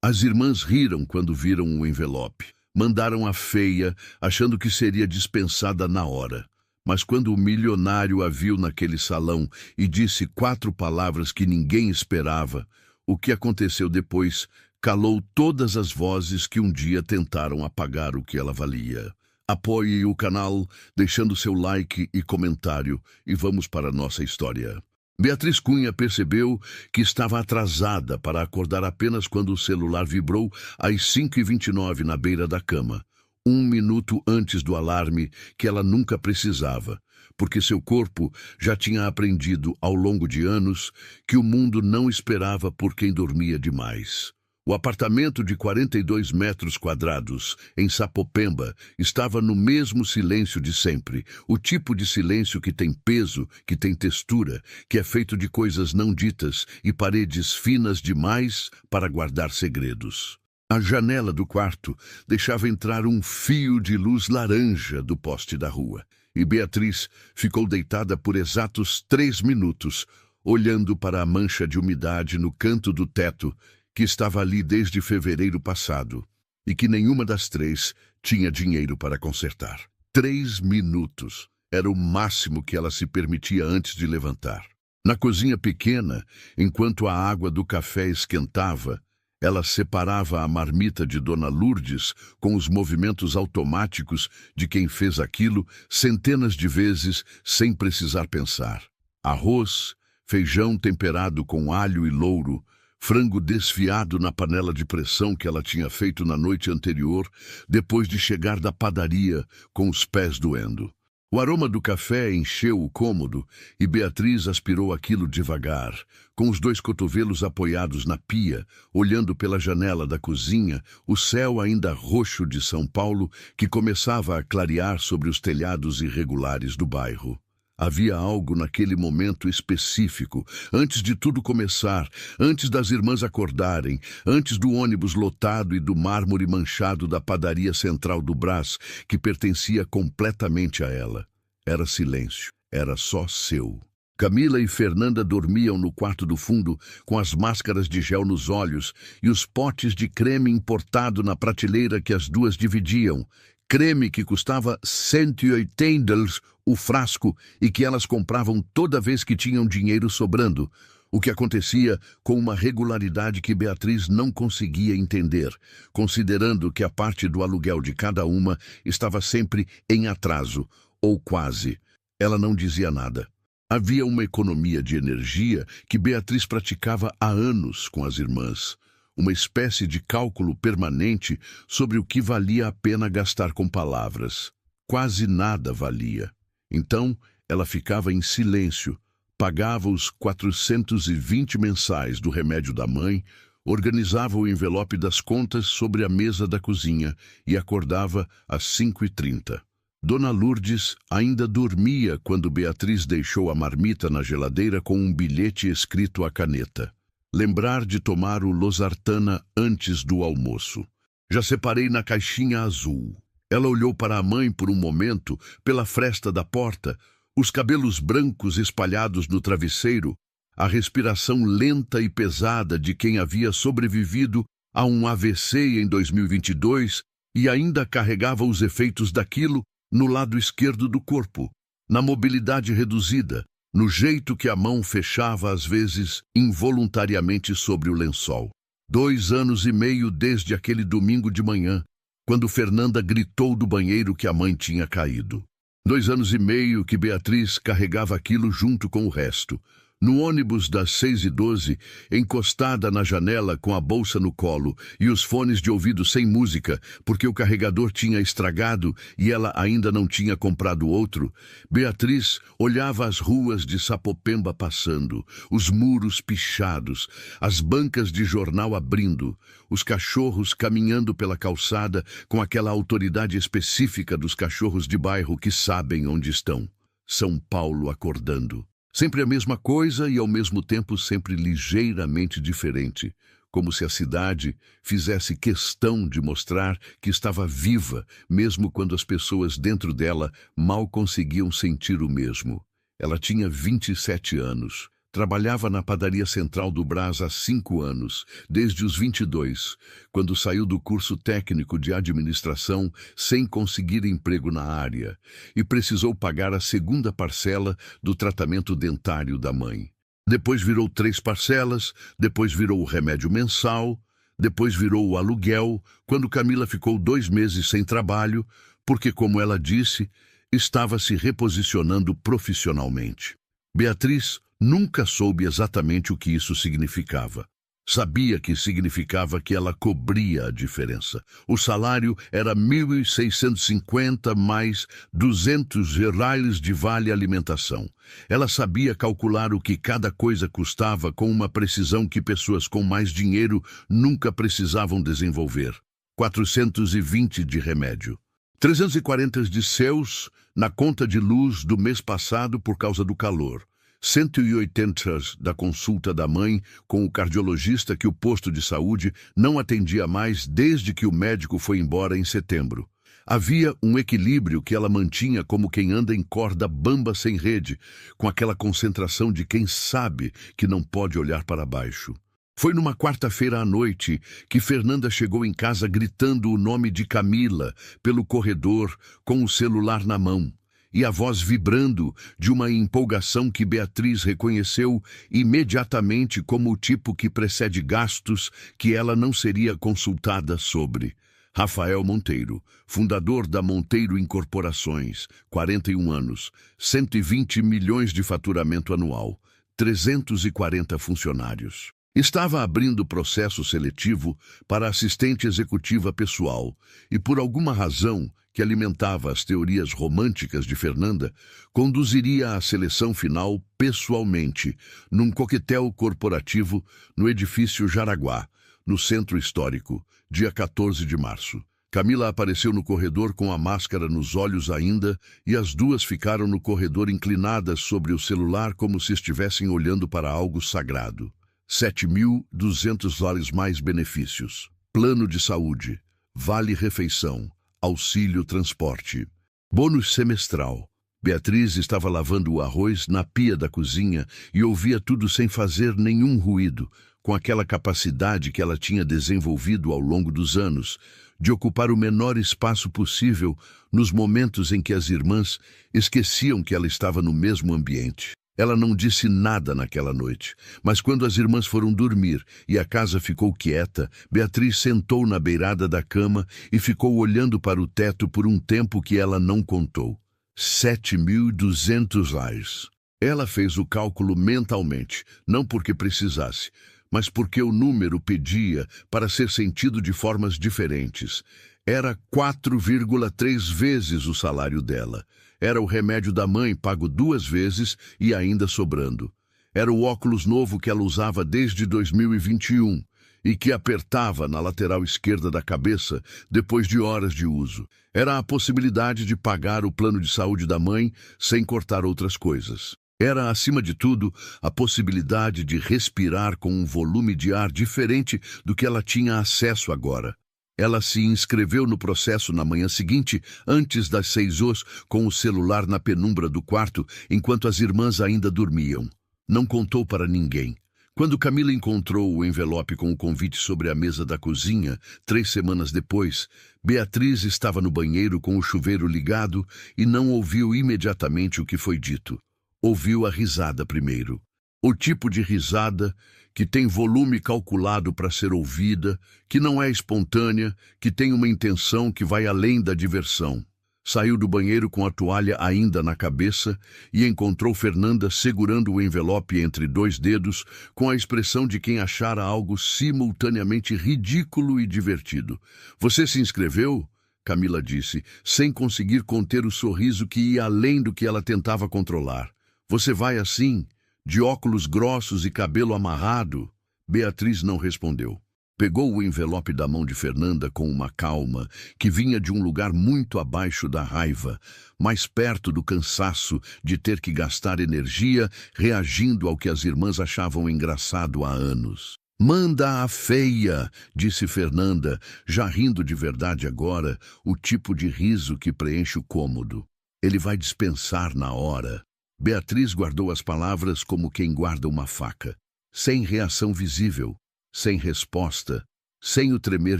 As irmãs riram quando viram o envelope. Mandaram a feia, achando que seria dispensada na hora. Mas quando o milionário a viu naquele salão e disse 4 palavras que ninguém esperava, o que aconteceu depois calou todas as vozes que um dia tentaram apagar o que ela valia. Apoie o canal, deixando seu like e comentário, e vamos para a nossa história. Beatriz Cunha percebeu que estava atrasada para acordar apenas quando o celular vibrou às 5h29 na beira da cama, 1 minuto antes do alarme que ela nunca precisava, porque seu corpo já tinha aprendido ao longo de anos que o mundo não esperava por quem dormia demais. O apartamento de 42 metros quadrados, em Sapopemba, estava no mesmo silêncio de sempre, o tipo de silêncio que tem peso, que tem textura, que é feito de coisas não ditas e paredes finas demais para guardar segredos. A janela do quarto deixava entrar um fio de luz laranja do poste da rua, e Beatriz ficou deitada por exatos 3 minutos, olhando para a mancha de umidade no canto do teto, que estava ali desde fevereiro passado, e que nenhuma das 3 tinha dinheiro para consertar. 3 minutos era o máximo que ela se permitia antes de levantar. Na cozinha pequena, enquanto a água do café esquentava, ela separava a marmita de Dona Lourdes com os movimentos automáticos de quem fez aquilo centenas de vezes sem precisar pensar. Arroz, feijão temperado com alho e louro, frango desfiado na panela de pressão que ela tinha feito na noite anterior, depois de chegar da padaria com os pés doendo. O aroma do café encheu o cômodo e Beatriz aspirou aquilo devagar, com os 2 cotovelos apoiados na pia, olhando pela janela da cozinha, o céu ainda roxo de São Paulo que começava a clarear sobre os telhados irregulares do bairro. Havia algo naquele momento específico, antes de tudo começar, antes das irmãs acordarem, antes do ônibus lotado e do mármore manchado da padaria central do Brás, que pertencia completamente a ela. Era silêncio, era só seu. Camila e Fernanda dormiam no quarto do fundo, com as máscaras de gel nos olhos e os potes de creme importado na prateleira que as duas dividiam. Creme que custava $180 o frasco e que elas compravam toda vez que tinham dinheiro sobrando, o que acontecia com uma regularidade que Beatriz não conseguia entender, considerando que a parte do aluguel de cada uma estava sempre em atraso, ou quase. Ela não dizia nada. Havia uma economia de energia que Beatriz praticava há anos com as irmãs. Uma espécie de cálculo permanente sobre o que valia a pena gastar com palavras. Quase nada valia. Então, ela ficava em silêncio, pagava os 420 mensais do remédio da mãe, organizava o envelope das contas sobre a mesa da cozinha e acordava às 5h30. Dona Lourdes ainda dormia quando Beatriz deixou a marmita na geladeira com um bilhete escrito à caneta. Lembrar de tomar o losartana antes do almoço. Já separei na caixinha azul. Ela olhou para a mãe por um momento, pela fresta da porta, os cabelos brancos espalhados no travesseiro, a respiração lenta e pesada de quem havia sobrevivido a um AVC em 2022 e ainda carregava os efeitos daquilo no lado esquerdo do corpo, na mobilidade reduzida, no jeito que a mão fechava às vezes involuntariamente sobre o lençol. 2 anos e meio desde aquele domingo de manhã, quando Fernanda gritou do banheiro que a mãe tinha caído. 2 anos e meio que Beatriz carregava aquilo junto com o resto. No ônibus das 6h12, encostada na janela com a bolsa no colo e os fones de ouvido sem música, porque o carregador tinha estragado e ela ainda não tinha comprado outro, Beatriz olhava as ruas de Sapopemba passando, os muros pichados, as bancas de jornal abrindo, os cachorros caminhando pela calçada com aquela autoridade específica dos cachorros de bairro que sabem onde estão. São Paulo acordando. Sempre a mesma coisa e ao mesmo tempo sempre ligeiramente diferente, como se a cidade fizesse questão de mostrar que estava viva, mesmo quando as pessoas dentro dela mal conseguiam sentir o mesmo. Ela tinha 27 anos, Trabalhava na padaria central do Brás há 5 anos, desde os 22, quando saiu do curso técnico de administração sem conseguir emprego na área e precisou pagar a segunda parcela do tratamento dentário da mãe. Depois virou 3 parcelas, depois virou o remédio mensal, depois virou o aluguel, quando Camila ficou 2 meses sem trabalho, porque, como ela disse, estava se reposicionando profissionalmente. Beatriz nunca soube exatamente o que isso significava. Sabia que significava que ela cobria a diferença. O salário era 1.650 mais 200 reais de vale alimentação. Ela sabia calcular o que cada coisa custava com uma precisão que pessoas com mais dinheiro nunca precisavam desenvolver. 420 de remédio. 340 de seus na conta de luz do mês passado por causa do calor. 180 da consulta da mãe com o cardiologista que o posto de saúde não atendia mais desde que o médico foi embora em setembro. Havia um equilíbrio que ela mantinha como quem anda em corda bamba sem rede, com aquela concentração de quem sabe que não pode olhar para baixo. Foi numa quarta-feira à noite que Fernanda chegou em casa gritando o nome de Camila pelo corredor com o celular na mão. E a voz vibrando de uma empolgação que Beatriz reconheceu imediatamente como o tipo que precede gastos que ela não seria consultada sobre. Rafael Monteiro, fundador da Monteiro Incorporações, 41 anos, 120 milhões de faturamento anual, 340 funcionários. Estava abrindo processo seletivo para assistente executiva pessoal e, por alguma razão que alimentava as teorias românticas de Fernanda, conduziria a seleção final pessoalmente, num coquetel corporativo no edifício Jaraguá, no Centro Histórico, dia 14 de março. Camila apareceu no corredor com a máscara nos olhos ainda e as duas ficaram no corredor inclinadas sobre o celular como se estivessem olhando para algo sagrado. 7.200 dólares mais benefícios. Plano de saúde. Vale refeição. Auxílio transporte. Bônus semestral. Beatriz estava lavando o arroz na pia da cozinha e ouvia tudo sem fazer nenhum ruído, com aquela capacidade que ela tinha desenvolvido ao longo dos anos, de ocupar o menor espaço possível nos momentos em que as irmãs esqueciam que ela estava no mesmo ambiente. Ela não disse nada naquela noite, mas quando as irmãs foram dormir e a casa ficou quieta, Beatriz sentou na beirada da cama e ficou olhando para o teto por um tempo que ela não contou. 7.200 reais. Ela fez o cálculo mentalmente, não porque precisasse, mas porque o número pedia para ser sentido de formas diferentes. Era 4,3 vezes o salário dela. Era o remédio da mãe pago 2 vezes e ainda sobrando. Era o óculos novo que ela usava desde 2021 e que apertava na lateral esquerda da cabeça depois de horas de uso. Era a possibilidade de pagar o plano de saúde da mãe sem cortar outras coisas. Era, acima de tudo, a possibilidade de respirar com um volume de ar diferente do que ela tinha acesso agora. Ela se inscreveu no processo na manhã seguinte, antes das 6 horas, com o celular na penumbra do quarto, enquanto as irmãs ainda dormiam. Não contou para ninguém. Quando Camila encontrou o envelope com o convite sobre a mesa da cozinha, 3 semanas depois, Beatriz estava no banheiro com o chuveiro ligado e não ouviu imediatamente o que foi dito. Ouviu a risada primeiro. O tipo de risada que tem volume calculado para ser ouvida, que não é espontânea, que tem uma intenção que vai além da diversão. Saiu do banheiro com a toalha ainda na cabeça e encontrou Fernanda segurando o envelope entre 2 dedos, com a expressão de quem achara algo simultaneamente ridículo e divertido. "Você se inscreveu?" Camila disse, sem conseguir conter o sorriso que ia além do que ela tentava controlar. "Você vai assim, de óculos grossos e cabelo amarrado?" Beatriz não respondeu. Pegou o envelope da mão de Fernanda com uma calma que vinha de um lugar muito abaixo da raiva, mais perto do cansaço de ter que gastar energia reagindo ao que as irmãs achavam engraçado há anos. "Manda a feia", disse Fernanda, já rindo de verdade agora, o tipo de riso que preenche o cômodo. "Ele vai dispensar na hora." Beatriz guardou as palavras como quem guarda uma faca, sem reação visível, sem resposta, sem o tremer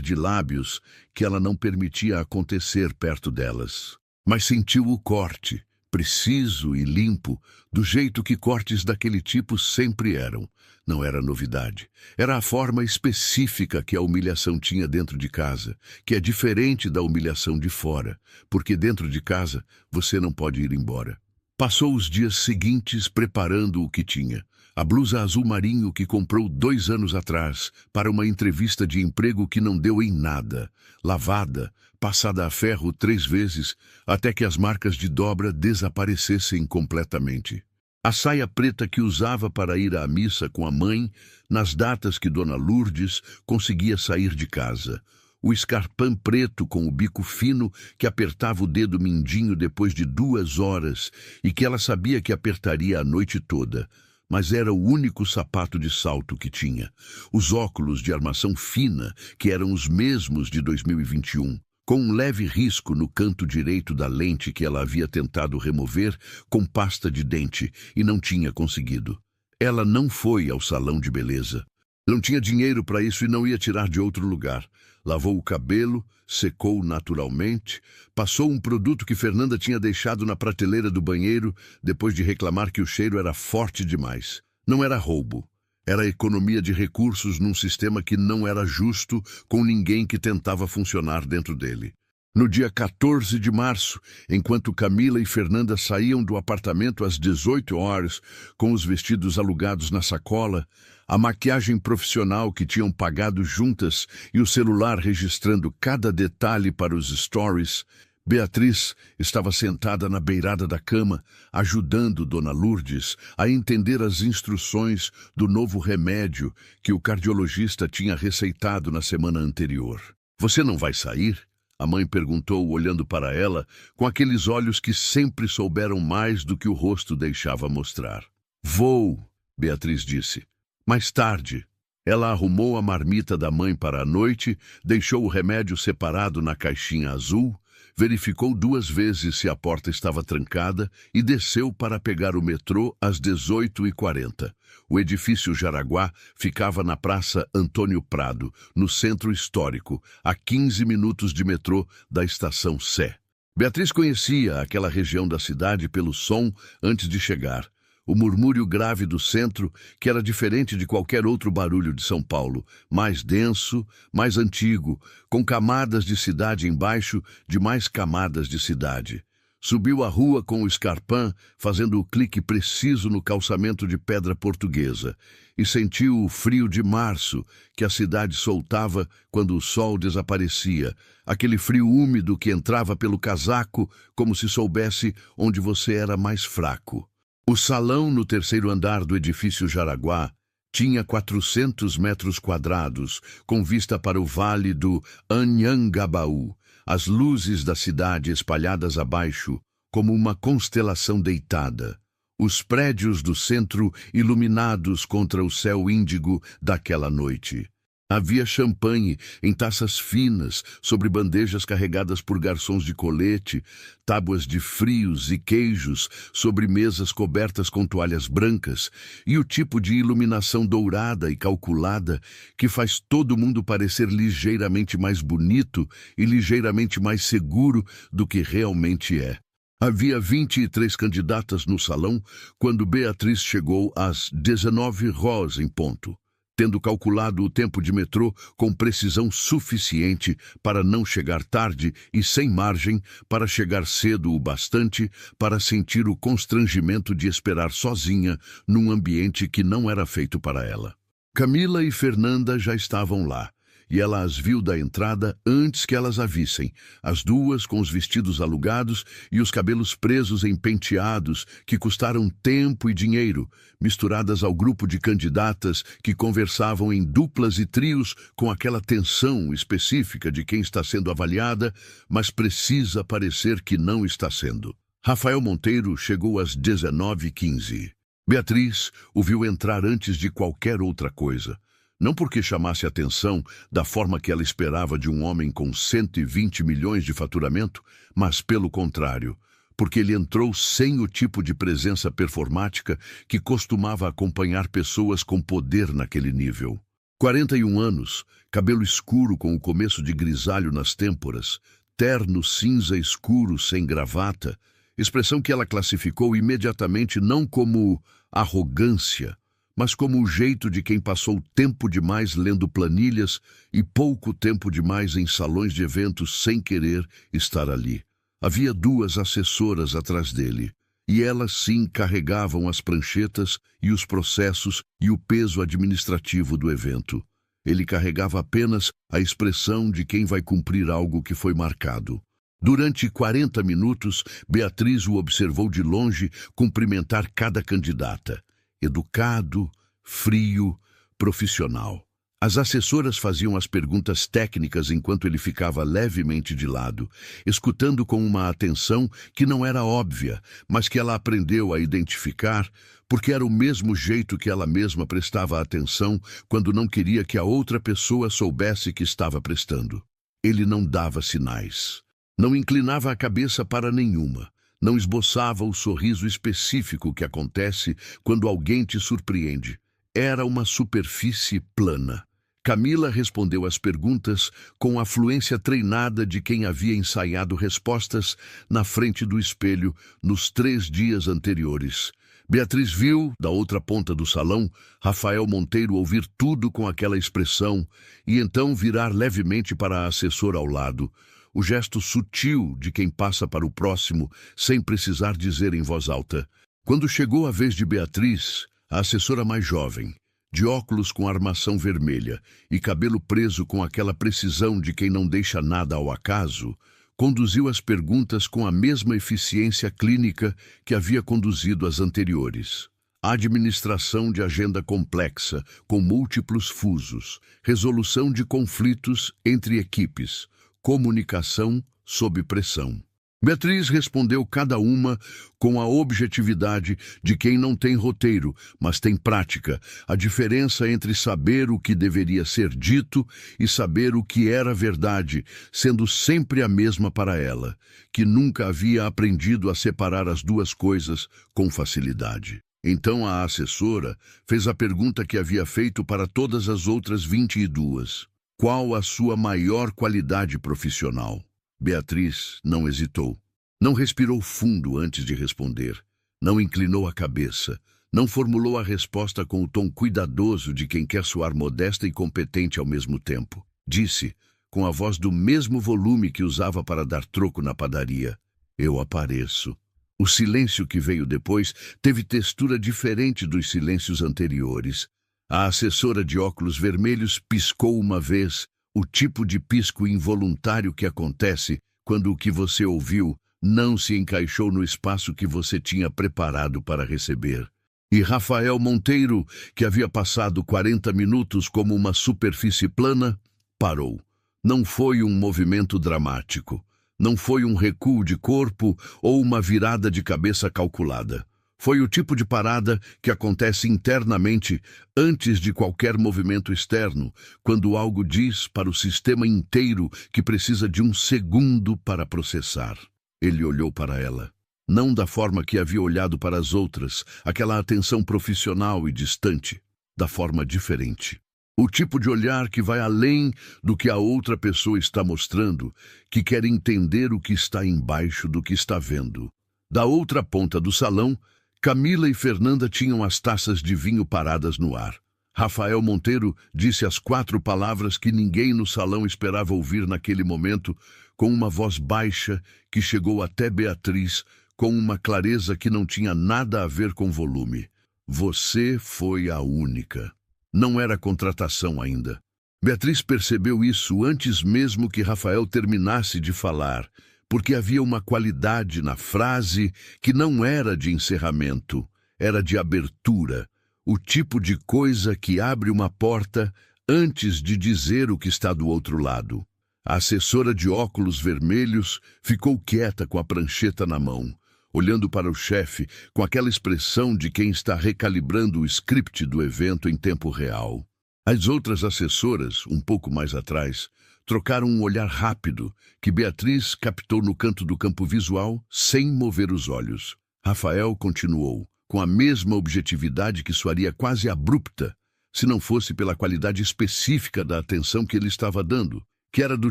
de lábios que ela não permitia acontecer perto delas. Mas sentiu o corte, preciso e limpo, do jeito que cortes daquele tipo sempre eram. Não era novidade. Era a forma específica que a humilhação tinha dentro de casa, que é diferente da humilhação de fora, porque dentro de casa você não pode ir embora. Passou os dias seguintes preparando o que tinha. A blusa azul marinho que comprou 2 anos atrás para uma entrevista de emprego que não deu em nada. Lavada, passada a ferro 3 vezes, até que as marcas de dobra desaparecessem completamente. A saia preta que usava para ir à missa com a mãe, nas datas que Dona Lourdes conseguia sair de casa. O escarpão preto com o bico fino que apertava o dedo mindinho depois de 2 horas e que ela sabia que apertaria a noite toda. Mas era o único sapato de salto que tinha. Os óculos de armação fina, que eram os mesmos de 2021, com um leve risco no canto direito da lente que ela havia tentado remover com pasta de dente e não tinha conseguido. Ela não foi ao salão de beleza. Não tinha dinheiro para isso e não ia tirar de outro lugar. Lavou o cabelo, secou naturalmente, passou um produto que Fernanda tinha deixado na prateleira do banheiro depois de reclamar que o cheiro era forte demais. Não era roubo. Era economia de recursos num sistema que não era justo com ninguém que tentava funcionar dentro dele. No dia 14 de março, enquanto Camila e Fernanda saíam do apartamento às 18 horas, com os vestidos alugados na sacola, a maquiagem profissional que tinham pagado juntas e o celular registrando cada detalhe para os stories, Beatriz estava sentada na beirada da cama, ajudando Dona Lourdes a entender as instruções do novo remédio que o cardiologista tinha receitado na semana anterior. "Você não vai sair?" A mãe perguntou, olhando para ela, com aqueles olhos que sempre souberam mais do que o rosto deixava mostrar. "Vou", Beatriz disse. Mais tarde, ela arrumou a marmita da mãe para a noite, deixou o remédio separado na caixinha azul, verificou 2 vezes se a porta estava trancada e desceu para pegar o metrô às 18h40. O edifício Jaraguá ficava na Praça Antônio Prado, no centro histórico, a 15 minutos de metrô da estação Sé. Beatriz conhecia aquela região da cidade pelo som antes de chegar. O murmúrio grave do centro, que era diferente de qualquer outro barulho de São Paulo, mais denso, mais antigo, com camadas de cidade embaixo de mais camadas de cidade. Subiu a rua com o escarpão, fazendo o clique preciso no calçamento de pedra portuguesa, e sentiu o frio de março que a cidade soltava quando o sol desaparecia, aquele frio úmido que entrava pelo casaco como se soubesse onde você era mais fraco. O salão no 3º andar do edifício Jaraguá tinha 400 metros quadrados, com vista para o vale do Anhangabaú, as luzes da cidade espalhadas abaixo, como uma constelação deitada, os prédios do centro iluminados contra o céu índigo daquela noite. Havia champanhe em taças finas, sobre bandejas carregadas por garçons de colete, tábuas de frios e queijos sobre mesas cobertas com toalhas brancas, e o tipo de iluminação dourada e calculada que faz todo mundo parecer ligeiramente mais bonito e ligeiramente mais seguro do que realmente é. Havia 23 candidatas no salão quando Beatriz chegou às 19h em ponto, tendo calculado o tempo de metrô com precisão suficiente para não chegar tarde e sem margem para chegar cedo o bastante para sentir o constrangimento de esperar sozinha num ambiente que não era feito para ela. Camila e Fernanda já estavam lá, e ela as viu da entrada antes que elas a vissem, as duas com os vestidos alugados e os cabelos presos em penteados que custaram tempo e dinheiro, misturadas ao grupo de candidatas que conversavam em duplas e trios com aquela tensão específica de quem está sendo avaliada, mas precisa parecer que não está sendo. Rafael Monteiro chegou às 19h15. Beatriz o viu entrar antes de qualquer outra coisa. Não porque chamasse atenção da forma que ela esperava de um homem com 120 milhões de faturamento, mas pelo contrário, porque ele entrou sem o tipo de presença performática que costumava acompanhar pessoas com poder naquele nível. 41 anos, cabelo escuro com o começo de grisalho nas têmporas, terno cinza escuro sem gravata, expressão que ela classificou imediatamente não como arrogância, mas como o jeito de quem passou tempo demais lendo planilhas e pouco tempo demais em salões de eventos sem querer estar ali. Havia 2 assessoras atrás dele, e elas sim carregavam as pranchetas e os processos e o peso administrativo do evento. Ele carregava apenas a expressão de quem vai cumprir algo que foi marcado. Durante 40 minutos, Beatriz o observou de longe cumprimentar cada candidata. Educado, frio, profissional. As assessoras faziam as perguntas técnicas enquanto ele ficava levemente de lado, escutando com uma atenção que não era óbvia, mas que ela aprendeu a identificar, porque era o mesmo jeito que ela mesma prestava atenção quando não queria que a outra pessoa soubesse que estava prestando. Ele não dava sinais. Não inclinava a cabeça para nenhuma. Não esboçava o sorriso específico que acontece quando alguém te surpreende. Era uma superfície plana. Camila respondeu às perguntas com a fluência treinada de quem havia ensaiado respostas na frente do espelho nos 3 dias anteriores. Beatriz viu, da outra ponta do salão, Rafael Monteiro ouvir tudo com aquela expressão e então virar levemente para a assessora ao lado. O gesto sutil de quem passa para o próximo sem precisar dizer em voz alta. Quando chegou a vez de Beatriz, a assessora mais jovem, de óculos com armação vermelha e cabelo preso com aquela precisão de quem não deixa nada ao acaso, conduziu as perguntas com a mesma eficiência clínica que havia conduzido as anteriores. Administração de agenda complexa, com múltiplos fusos, resolução de conflitos entre equipes, comunicação sob pressão. Beatriz respondeu cada uma com a objetividade de quem não tem roteiro, mas tem prática, a diferença entre saber o que deveria ser dito e saber o que era verdade, sendo sempre a mesma para ela, que nunca havia aprendido a separar as 2 coisas com facilidade. Então a assessora fez a pergunta que havia feito para todas as outras 22. Qual a sua maior qualidade profissional? Beatriz não hesitou. Não respirou fundo antes de responder. Não inclinou a cabeça. Não formulou a resposta com o tom cuidadoso de quem quer soar modesta e competente ao mesmo tempo. Disse, com a voz do mesmo volume que usava para dar troco na padaria: eu apareço. O silêncio que veio depois teve textura diferente dos silêncios anteriores. A assessora de óculos vermelhos piscou uma vez, o tipo de pisco involuntário que acontece quando o que você ouviu não se encaixou no espaço que você tinha preparado para receber. E Rafael Monteiro, que havia passado 40 minutos como uma superfície plana, parou. Não foi um movimento dramático. Não foi um recuo de corpo ou uma virada de cabeça calculada. Foi o tipo de parada que acontece internamente antes de qualquer movimento externo, quando algo diz para o sistema inteiro que precisa de um segundo para processar. Ele olhou para ela. Não da forma que havia olhado para as outras, aquela atenção profissional e distante, da forma diferente. O tipo de olhar que vai além do que a outra pessoa está mostrando, que quer entender o que está embaixo do que está vendo. Da outra ponta do salão, Camila e Fernanda tinham as taças de vinho paradas no ar. Rafael Monteiro disse as 4 palavras que ninguém no salão esperava ouvir naquele momento, com uma voz baixa que chegou até Beatriz, com uma clareza que não tinha nada a ver com volume. Você foi a única. Não era contratação ainda. Beatriz percebeu isso antes mesmo que Rafael terminasse de falar, porque havia uma qualidade na frase que não era de encerramento, era de abertura, o tipo de coisa que abre uma porta antes de dizer o que está do outro lado. A assessora de óculos vermelhos ficou quieta com a prancheta na mão, olhando para o chefe com aquela expressão de quem está recalibrando o script do evento em tempo real. As outras assessoras, um pouco mais atrás, trocaram um olhar rápido, que Beatriz captou no canto do campo visual, sem mover os olhos. Rafael continuou, com a mesma objetividade que soaria quase abrupta, se não fosse pela qualidade específica da atenção que ele estava dando, que era do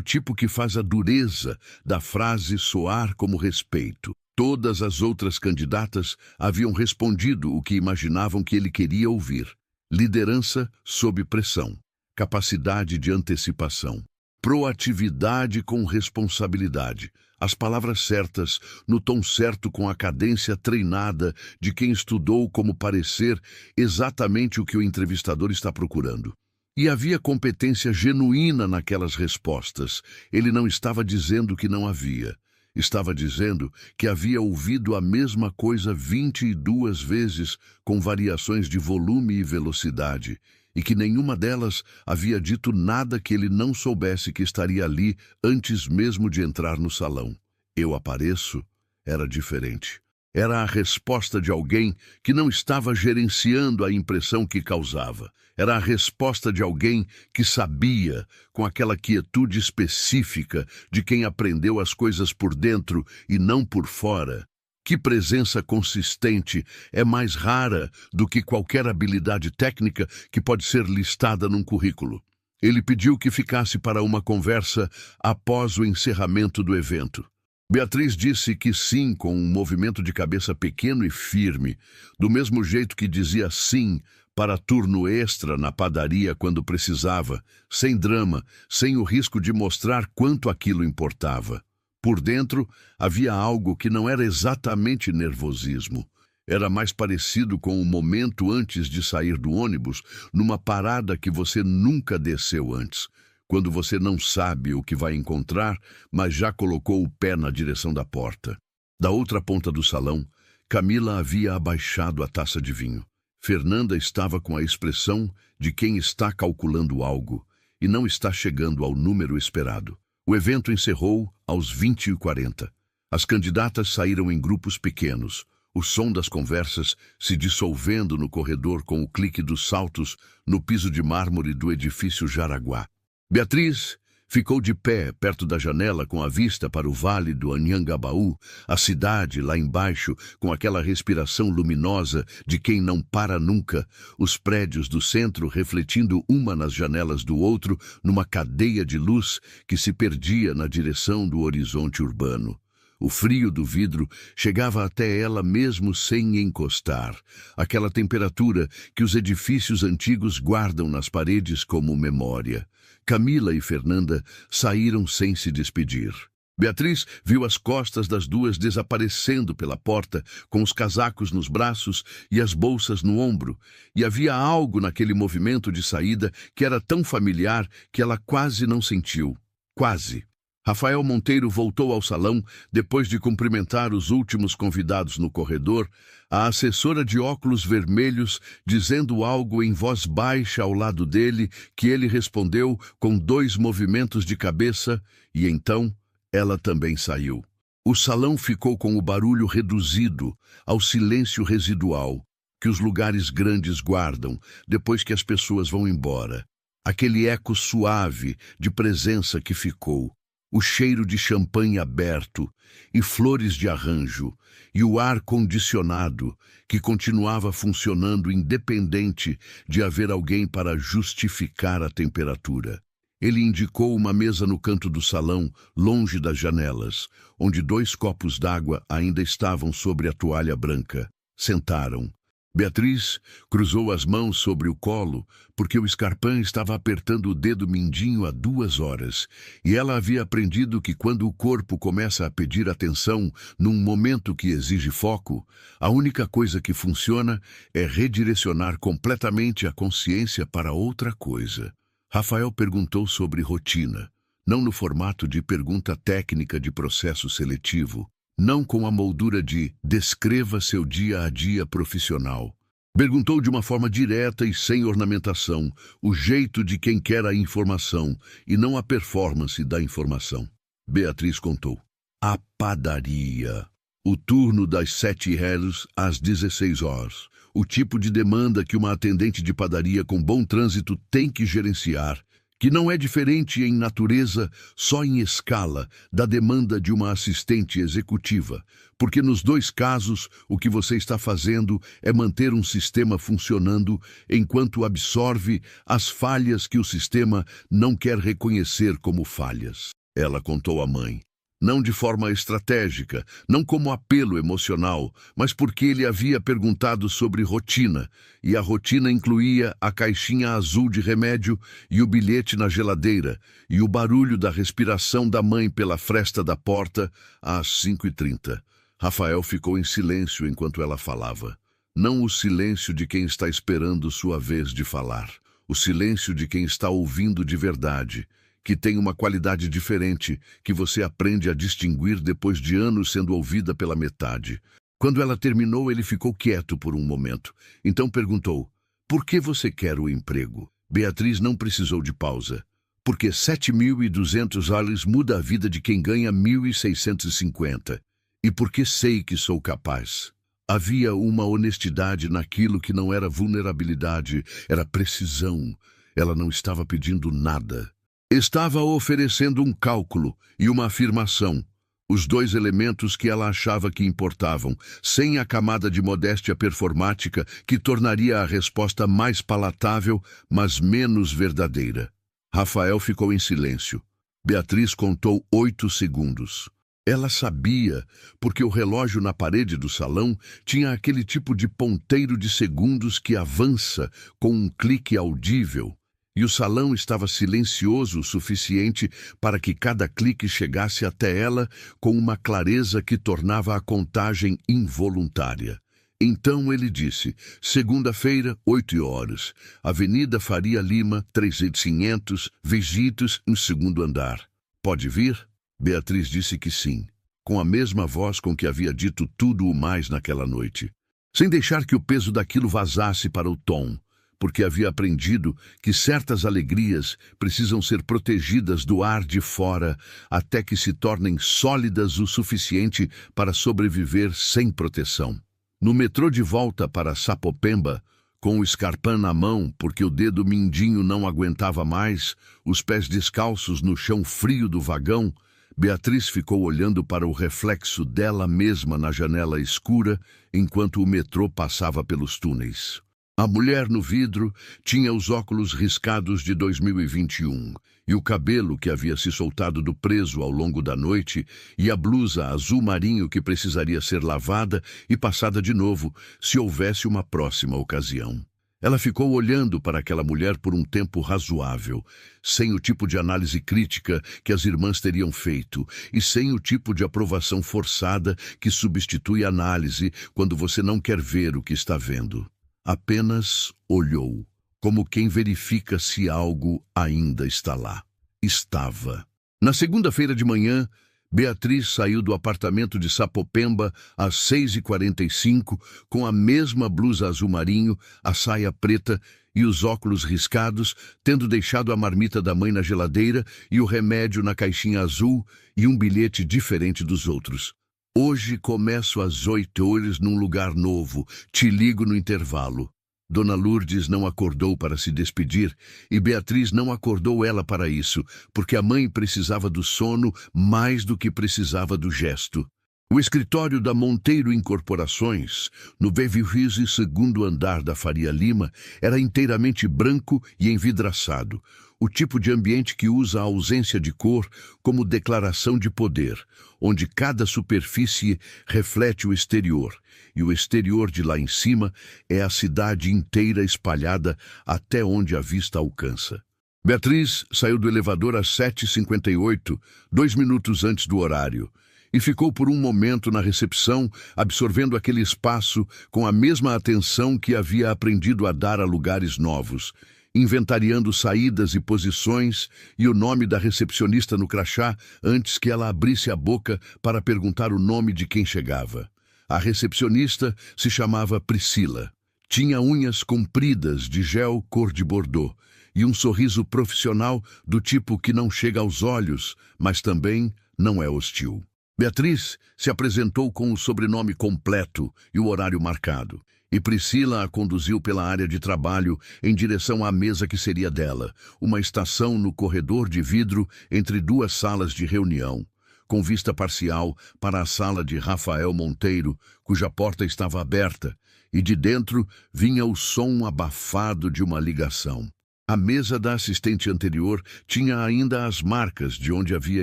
tipo que faz a dureza da frase soar como respeito. Todas as outras candidatas haviam respondido o que imaginavam que ele queria ouvir: liderança sob pressão, capacidade de antecipação, proatividade com responsabilidade. As palavras certas, no tom certo, com a cadência treinada de quem estudou como parecer exatamente o que o entrevistador está procurando. E havia competência genuína naquelas respostas. Ele não estava dizendo que não havia. Estava dizendo que havia ouvido a mesma coisa 22 vezes, com variações de volume e velocidade, e que nenhuma delas havia dito nada que ele não soubesse que estaria ali antes mesmo de entrar no salão. Eu apareço era diferente. Era a resposta de alguém que não estava gerenciando a impressão que causava. Era a resposta de alguém que sabia, com aquela quietude específica de quem aprendeu as coisas por dentro e não por fora. Que presença consistente é mais rara do que qualquer habilidade técnica que pode ser listada num currículo. Ele pediu que ficasse para uma conversa após o encerramento do evento. Beatriz disse que sim, com um movimento de cabeça pequeno e firme, do mesmo jeito que dizia sim para turno extra na padaria quando precisava, sem drama, sem o risco de mostrar quanto aquilo importava. Por dentro, havia algo que não era exatamente nervosismo. Era mais parecido com o momento antes de sair do ônibus, numa parada que você nunca desceu antes, quando você não sabe o que vai encontrar, mas já colocou o pé na direção da porta. Da outra ponta do salão, Camila havia abaixado a taça de vinho. Fernanda estava com a expressão de quem está calculando algo e não está chegando ao número esperado. O evento encerrou aos 20h40. As candidatas saíram em grupos pequenos, o som das conversas se dissolvendo no corredor com o clique dos saltos no piso de mármore do edifício Jaraguá. Beatriz ficou de pé perto da janela com a vista para o vale do Anhangabaú, a cidade lá embaixo com aquela respiração luminosa de quem não para nunca, os prédios do centro refletindo uma nas janelas do outro numa cadeia de luz que se perdia na direção do horizonte urbano. O frio do vidro chegava até ela mesmo sem encostar, aquela temperatura que os edifícios antigos guardam nas paredes como memória. Camila e Fernanda saíram sem se despedir. Beatriz viu as costas das duas desaparecendo pela porta, com os casacos nos braços e as bolsas no ombro, e havia algo naquele movimento de saída que era tão familiar que ela quase não sentiu. Quase. Rafael Monteiro voltou ao salão depois de cumprimentar os últimos convidados no corredor, a assessora de óculos vermelhos dizendo algo em voz baixa ao lado dele, que ele respondeu com 2 movimentos de cabeça, e então ela também saiu. O salão ficou com o barulho reduzido ao silêncio residual que os lugares grandes guardam depois que as pessoas vão embora. Aquele eco suave de presença que ficou. O cheiro de champanhe aberto e flores de arranjo, e o ar condicionado que continuava funcionando independente de haver alguém para justificar a temperatura. Ele indicou uma mesa no canto do salão, longe das janelas, onde 2 copos d'água ainda estavam sobre a toalha branca. Sentaram. Beatriz cruzou as mãos sobre o colo, porque o Scarpin estava apertando o dedo mindinho há 2 horas, e ela havia aprendido que quando o corpo começa a pedir atenção num momento que exige foco, a única coisa que funciona é redirecionar completamente a consciência para outra coisa. Rafael perguntou sobre rotina, não no formato de pergunta técnica de processo seletivo, não com a moldura de descreva seu dia a dia profissional. Perguntou de uma forma direta e sem ornamentação, o jeito de quem quer a informação e não a performance da informação. Beatriz contou. A padaria. O turno das 7h às 16h. O tipo de demanda que uma atendente de padaria com bom trânsito tem que gerenciar. que não é diferente em natureza, só em escala, da demanda de uma assistente executiva, porque nos dois casos o que você está fazendo é manter um sistema funcionando enquanto absorve as falhas que o sistema não quer reconhecer como falhas. Ela contou à mãe. Não de forma estratégica, não como apelo emocional, mas porque ele havia perguntado sobre rotina, e a rotina incluía a caixinha azul de remédio e o bilhete na geladeira, e o barulho da respiração da mãe pela fresta da porta às 5h30. Rafael ficou em silêncio enquanto ela falava. Não o silêncio de quem está esperando sua vez de falar, o silêncio de quem está ouvindo de verdade, que tem uma qualidade diferente, que você aprende a distinguir depois de anos sendo ouvida pela metade. Quando ela terminou, ele ficou quieto por um momento. Então perguntou, por que você quer o emprego? Beatriz não precisou de pausa. Porque 7.200 dólares muda a vida de quem ganha 1.650. E porque sei que sou capaz. Havia uma honestidade naquilo que não era vulnerabilidade, era precisão. Ela não estava pedindo nada. Estava oferecendo um cálculo e uma afirmação, os dois elementos que ela achava que importavam, sem a camada de modéstia performática que tornaria a resposta mais palatável, mas menos verdadeira. Rafael ficou em silêncio. Beatriz contou 8 segundos. Ela sabia, porque o relógio na parede do salão tinha aquele tipo de ponteiro de segundos que avança com um clique audível. E o salão estava silencioso o suficiente para que cada clique chegasse até ela com uma clareza que tornava a contagem involuntária. Então ele disse, segunda-feira, 8h, Avenida Faria Lima, 3500, Vegitos, no 2º andar. Pode vir? Beatriz disse que sim, com a mesma voz com que havia dito tudo o mais naquela noite, sem deixar que o peso daquilo vazasse para o tom. Porque havia aprendido que certas alegrias precisam ser protegidas do ar de fora até que se tornem sólidas o suficiente para sobreviver sem proteção. No metrô de volta para Sapopemba, com o Scarpan na mão porque o dedo mindinho não aguentava mais, os pés descalços no chão frio do vagão, Beatriz ficou olhando para o reflexo dela mesma na janela escura enquanto o metrô passava pelos túneis. A mulher no vidro tinha os óculos riscados de 2021 e o cabelo que havia se soltado do preso ao longo da noite e a blusa azul marinho que precisaria ser lavada e passada de novo se houvesse uma próxima ocasião. Ela ficou olhando para aquela mulher por um tempo razoável, sem o tipo de análise crítica que as irmãs teriam feito e sem o tipo de aprovação forçada que substitui a análise quando você não quer ver o que está vendo. Apenas olhou, como quem verifica se algo ainda está lá. Estava. Na segunda-feira de manhã, Beatriz saiu do apartamento de Sapopemba às 6h45 com a mesma blusa azul marinho, a saia preta e os óculos riscados, tendo deixado a marmita da mãe na geladeira e o remédio na caixinha azul e um bilhete diferente dos outros. Hoje começo às 8h num lugar novo, te ligo no intervalo. Dona Lourdes não acordou para se despedir e Beatriz não acordou ela para isso, porque a mãe precisava do sono mais do que precisava do gesto. O escritório da Monteiro Incorporações, no 22º andar da Faria Lima, era inteiramente branco e envidraçado, o tipo de ambiente que usa a ausência de cor como declaração de poder, onde cada superfície reflete o exterior, e o exterior de lá em cima é a cidade inteira espalhada até onde a vista alcança. Beatriz saiu do elevador às 7h58, 2 minutos antes do horário, e ficou por um momento na recepção, absorvendo aquele espaço com a mesma atenção que havia aprendido a dar a lugares novos, inventariando saídas e posições e o nome da recepcionista no crachá antes que ela abrisse a boca para perguntar o nome de quem chegava. A recepcionista se chamava Priscila. Tinha unhas compridas de gel cor de bordô e um sorriso profissional do tipo que não chega aos olhos, mas também não é hostil. Beatriz se apresentou com o sobrenome completo e o horário marcado, E Priscila a conduziu pela área de trabalho em direção à mesa que seria dela, uma estação no corredor de vidro entre duas salas de reunião, com vista parcial para a sala de Rafael Monteiro, cuja porta estava aberta, e de dentro vinha o som abafado de uma ligação. A mesa da assistente anterior tinha ainda as marcas de onde havia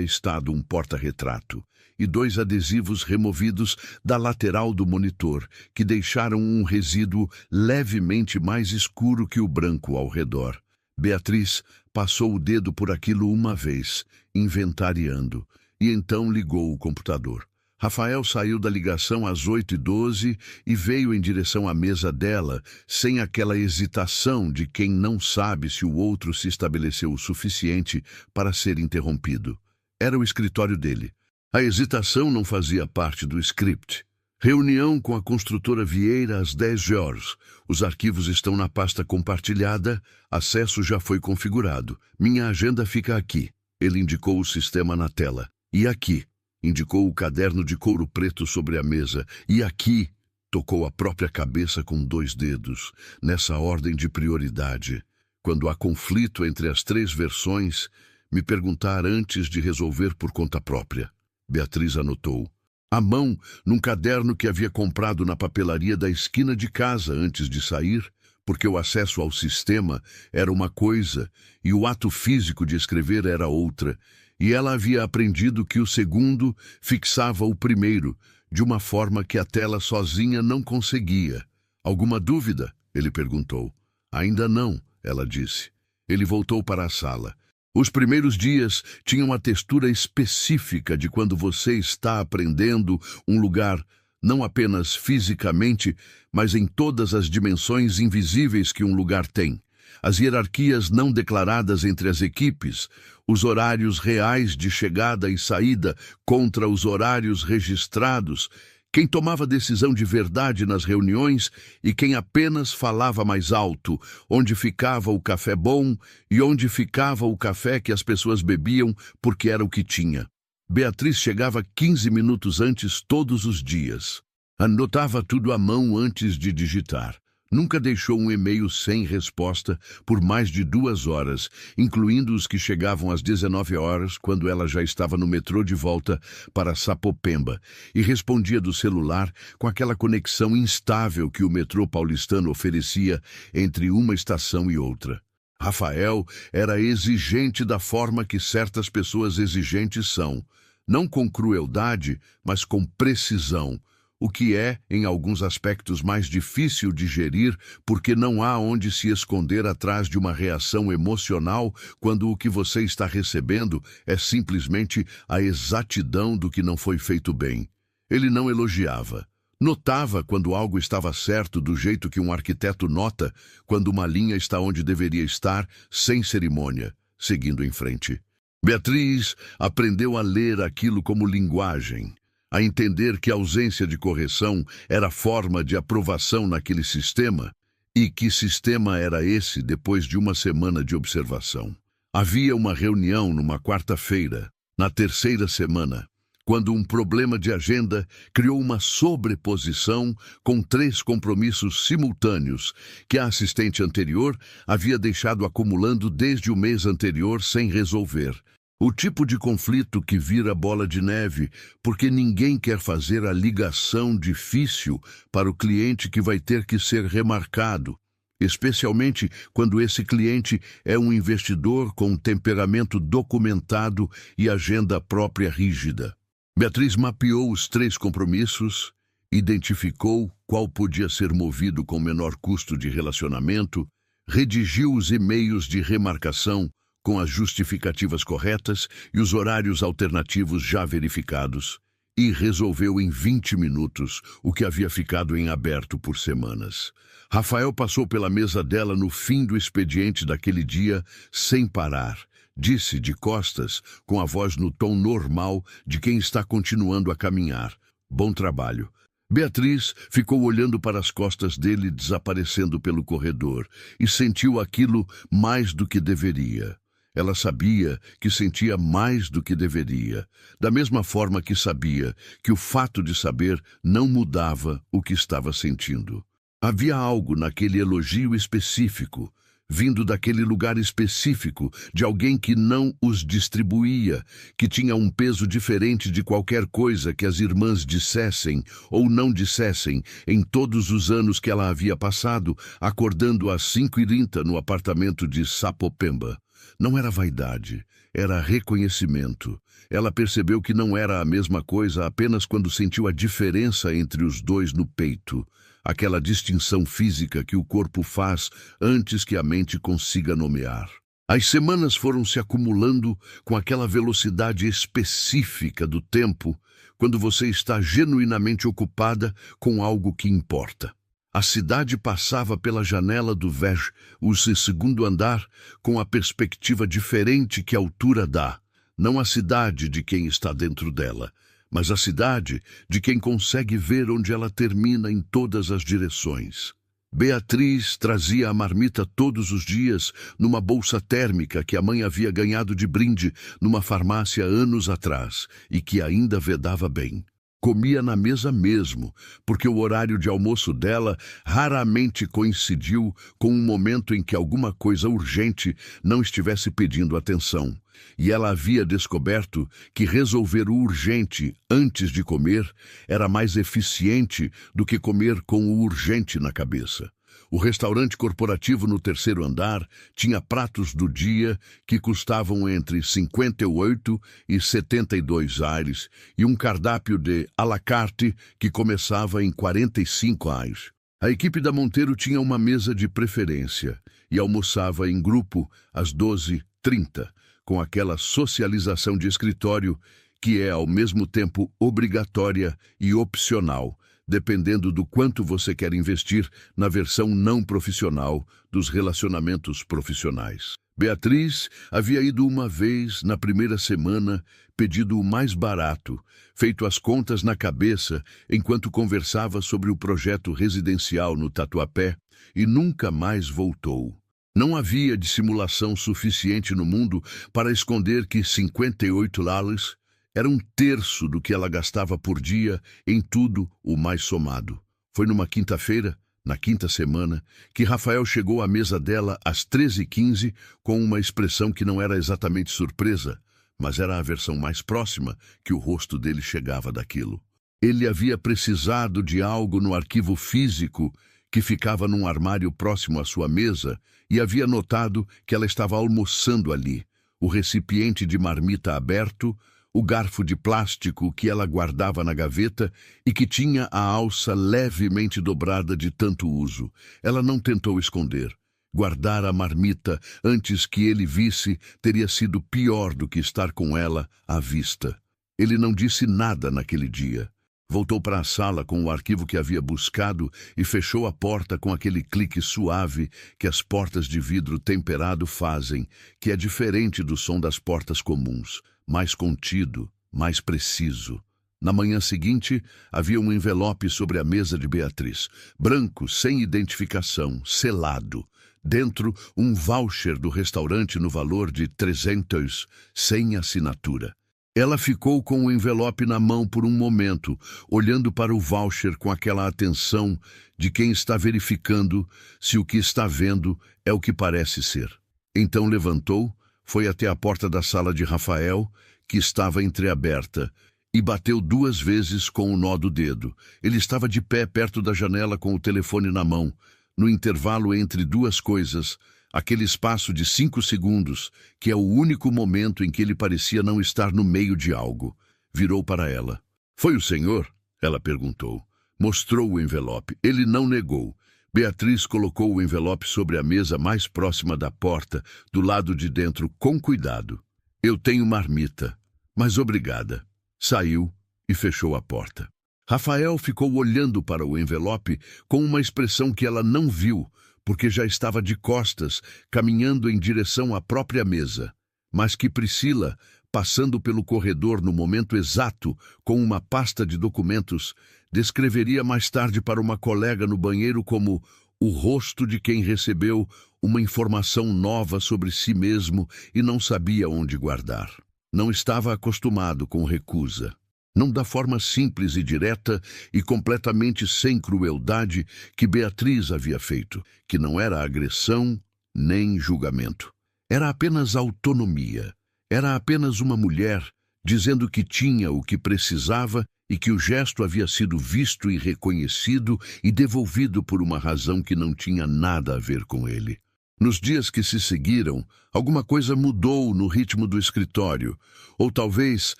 estado um porta-retrato e 2 adesivos removidos da lateral do monitor, que deixaram um resíduo levemente mais escuro que o branco ao redor. Beatriz passou o dedo por aquilo uma vez, inventariando, e então ligou o computador. Rafael saiu da ligação às 8h12 e veio em direção à mesa dela, sem aquela hesitação de quem não sabe se o outro se estabeleceu o suficiente para ser interrompido. Era o escritório dele. A hesitação não fazia parte do script. Reunião com a construtora Vieira às 10h. Os arquivos estão na pasta compartilhada, acesso já foi configurado. Minha agenda fica aqui. Ele indicou o sistema na tela. E aqui. Indicou o caderno de couro preto sobre a mesa. E aqui, tocou a própria cabeça com 2 dedos, nessa ordem de prioridade. Quando há conflito entre as 3 versões, me perguntar antes de resolver por conta própria. Beatriz anotou. À mão, num caderno que havia comprado na papelaria da esquina de casa antes de sair, porque o acesso ao sistema era uma coisa e o ato físico de escrever era outra, e ela havia aprendido que o segundo fixava o primeiro, de uma forma que a tela sozinha não conseguia. Alguma dúvida? Ele perguntou. Ainda não, ela disse. Ele voltou para a sala. Os primeiros dias tinham a textura específica de quando você está aprendendo um lugar, não apenas fisicamente, mas em todas as dimensões invisíveis que um lugar tem. As hierarquias não declaradas entre as equipes, os horários reais de chegada e saída contra os horários registrados, quem tomava decisão de verdade nas reuniões e quem apenas falava mais alto, onde ficava o café bom e onde ficava o café que as pessoas bebiam porque era o que tinha. Beatriz chegava 15 minutos antes todos os dias. Anotava tudo à mão antes de digitar. Nunca deixou um e-mail sem resposta por mais de 2 horas, incluindo os que chegavam às 19h, quando ela já estava no metrô de volta para Sapopemba, e respondia do celular com aquela conexão instável que o metrô paulistano oferecia entre uma estação e outra. Rafael era exigente da forma que certas pessoas exigentes são, não com crueldade, mas com precisão, o que é, em alguns aspectos, mais difícil de gerir porque não há onde se esconder atrás de uma reação emocional quando o que você está recebendo é simplesmente a exatidão do que não foi feito bem. Ele não elogiava. Notava quando algo estava certo do jeito que um arquiteto nota quando uma linha está onde deveria estar, sem cerimônia, seguindo em frente. Beatriz aprendeu a ler aquilo como linguagem, a entender que a ausência de correção era forma de aprovação naquele sistema, e que sistema era esse depois de uma semana de observação. Havia uma reunião numa quarta-feira, na 3ª semana, quando um problema de agenda criou uma sobreposição com 3 compromissos simultâneos que a assistente anterior havia deixado acumulando desde o mês anterior sem resolver. O tipo de conflito que vira bola de neve, porque ninguém quer fazer a ligação difícil para o cliente que vai ter que ser remarcado, especialmente quando esse cliente é um investidor com temperamento documentado e agenda própria rígida. Beatriz mapeou os 3 compromissos, identificou qual podia ser movido com menor custo de relacionamento, redigiu os e-mails de remarcação com as justificativas corretas e os horários alternativos já verificados, e resolveu em 20 minutos o que havia ficado em aberto por semanas. Rafael passou pela mesa dela no fim do expediente daquele dia, sem parar. Disse de costas, com a voz no tom normal de quem está continuando a caminhar. Bom trabalho. Beatriz ficou olhando para as costas dele desaparecendo pelo corredor e sentiu aquilo mais do que deveria. Ela sabia que sentia mais do que deveria, da mesma forma que sabia que o fato de saber não mudava o que estava sentindo. Havia algo naquele elogio específico, vindo daquele lugar específico, de alguém que não os distribuía, que tinha um peso diferente de qualquer coisa que as irmãs dissessem ou não dissessem em todos os anos que ela havia passado, acordando às 5h30 no apartamento de Sapopemba. Não era vaidade, era reconhecimento. Ela percebeu que não era a mesma coisa apenas quando sentiu a diferença entre os dois no peito. Aquela distinção física que o corpo faz antes que a mente consiga nomear. As semanas foram se acumulando com aquela velocidade específica do tempo, quando você está genuinamente ocupada com algo que importa. A cidade passava pela janela do Vej, o segundo andar, com a perspectiva diferente que a altura dá. Não a cidade de quem está dentro dela, mas a cidade de quem consegue ver onde ela termina em todas as direções. Beatriz trazia a marmita todos os dias numa bolsa térmica que a mãe havia ganhado de brinde numa farmácia anos atrás e que ainda vedava bem. Comia na mesa mesmo, porque o horário de almoço dela raramente coincidiu com um momento em que alguma coisa urgente não estivesse pedindo atenção. E ela havia descoberto que resolver o urgente antes de comer era mais eficiente do que comer com o urgente na cabeça. O restaurante corporativo no terceiro andar tinha pratos do dia que custavam entre 58 e 72 aires e um cardápio de à la carte que começava em 45 aires. A equipe da Monteiro tinha uma mesa de preferência e almoçava em grupo às 12h30, com aquela socialização de escritório que é ao mesmo tempo obrigatória e opcional, dependendo do quanto você quer investir na versão não profissional dos relacionamentos profissionais. Beatriz havia ido uma vez na primeira semana, pedido o mais barato, feito as contas na cabeça enquanto conversava sobre o projeto residencial no Tatuapé e nunca mais voltou. Não havia dissimulação suficiente no mundo para esconder que 58 lares era um terço do que ela gastava por dia em tudo o mais somado. Foi numa quinta-feira, na quinta semana, que Rafael chegou à mesa dela às 13h15 com uma expressão que não era exatamente surpresa, mas era a versão mais próxima que o rosto dele chegava daquilo. Ele havia precisado de algo no arquivo físico que ficava num armário próximo à sua mesa e havia notado que ela estava almoçando ali, o recipiente de marmita aberto, o garfo de plástico que ela guardava na gaveta e que tinha a alça levemente dobrada de tanto uso. Ela não tentou esconder. Guardar a marmita antes que ele visse teria sido pior do que estar com ela à vista. Ele não disse nada naquele dia. Voltou para a sala com o arquivo que havia buscado e fechou a porta com aquele clique suave que as portas de vidro temperado fazem, que é diferente do som das portas comuns, mais contido, mais preciso. Na manhã seguinte, havia um envelope sobre a mesa de Beatriz, branco, sem identificação, selado. Dentro, um voucher do restaurante no valor de 300, sem assinatura. Ela ficou com o envelope na mão por um momento, olhando para o voucher com aquela atenção de quem está verificando se o que está vendo é o que parece ser. Então levantou, foi até a porta da sala de Rafael, que estava entreaberta, e bateu 2 vezes com o nó do dedo. Ele estava de pé perto da janela com o telefone na mão. No intervalo entre duas coisas, aquele espaço de 5 segundos, que é o único momento em que ele parecia não estar no meio de algo. Virou para ela. "Foi o senhor?" ela perguntou. Mostrou o envelope. Ele não negou. Beatriz colocou o envelope sobre a mesa mais próxima da porta, do lado de dentro, com cuidado. "Eu tenho marmita, mas obrigada." Saiu e fechou a porta. Rafael ficou olhando para o envelope com uma expressão que ela não viu, porque já estava de costas, caminhando em direção à própria mesa, mas que Priscila, passando pelo corredor no momento exato, com uma pasta de documentos, descreveria mais tarde para uma colega no banheiro como o rosto de quem recebeu uma informação nova sobre si mesmo e não sabia onde guardar. Não estava acostumado com recusa. não da forma simples e direta e completamente sem crueldade que Beatriz havia feito, que não era agressão nem julgamento. Era apenas autonomia. Era apenas uma mulher dizendo que tinha o que precisava e que o gesto havia sido visto e reconhecido e devolvido por uma razão que não tinha nada a ver com ele. Nos dias que se seguiram, alguma coisa mudou no ritmo do escritório, ou talvez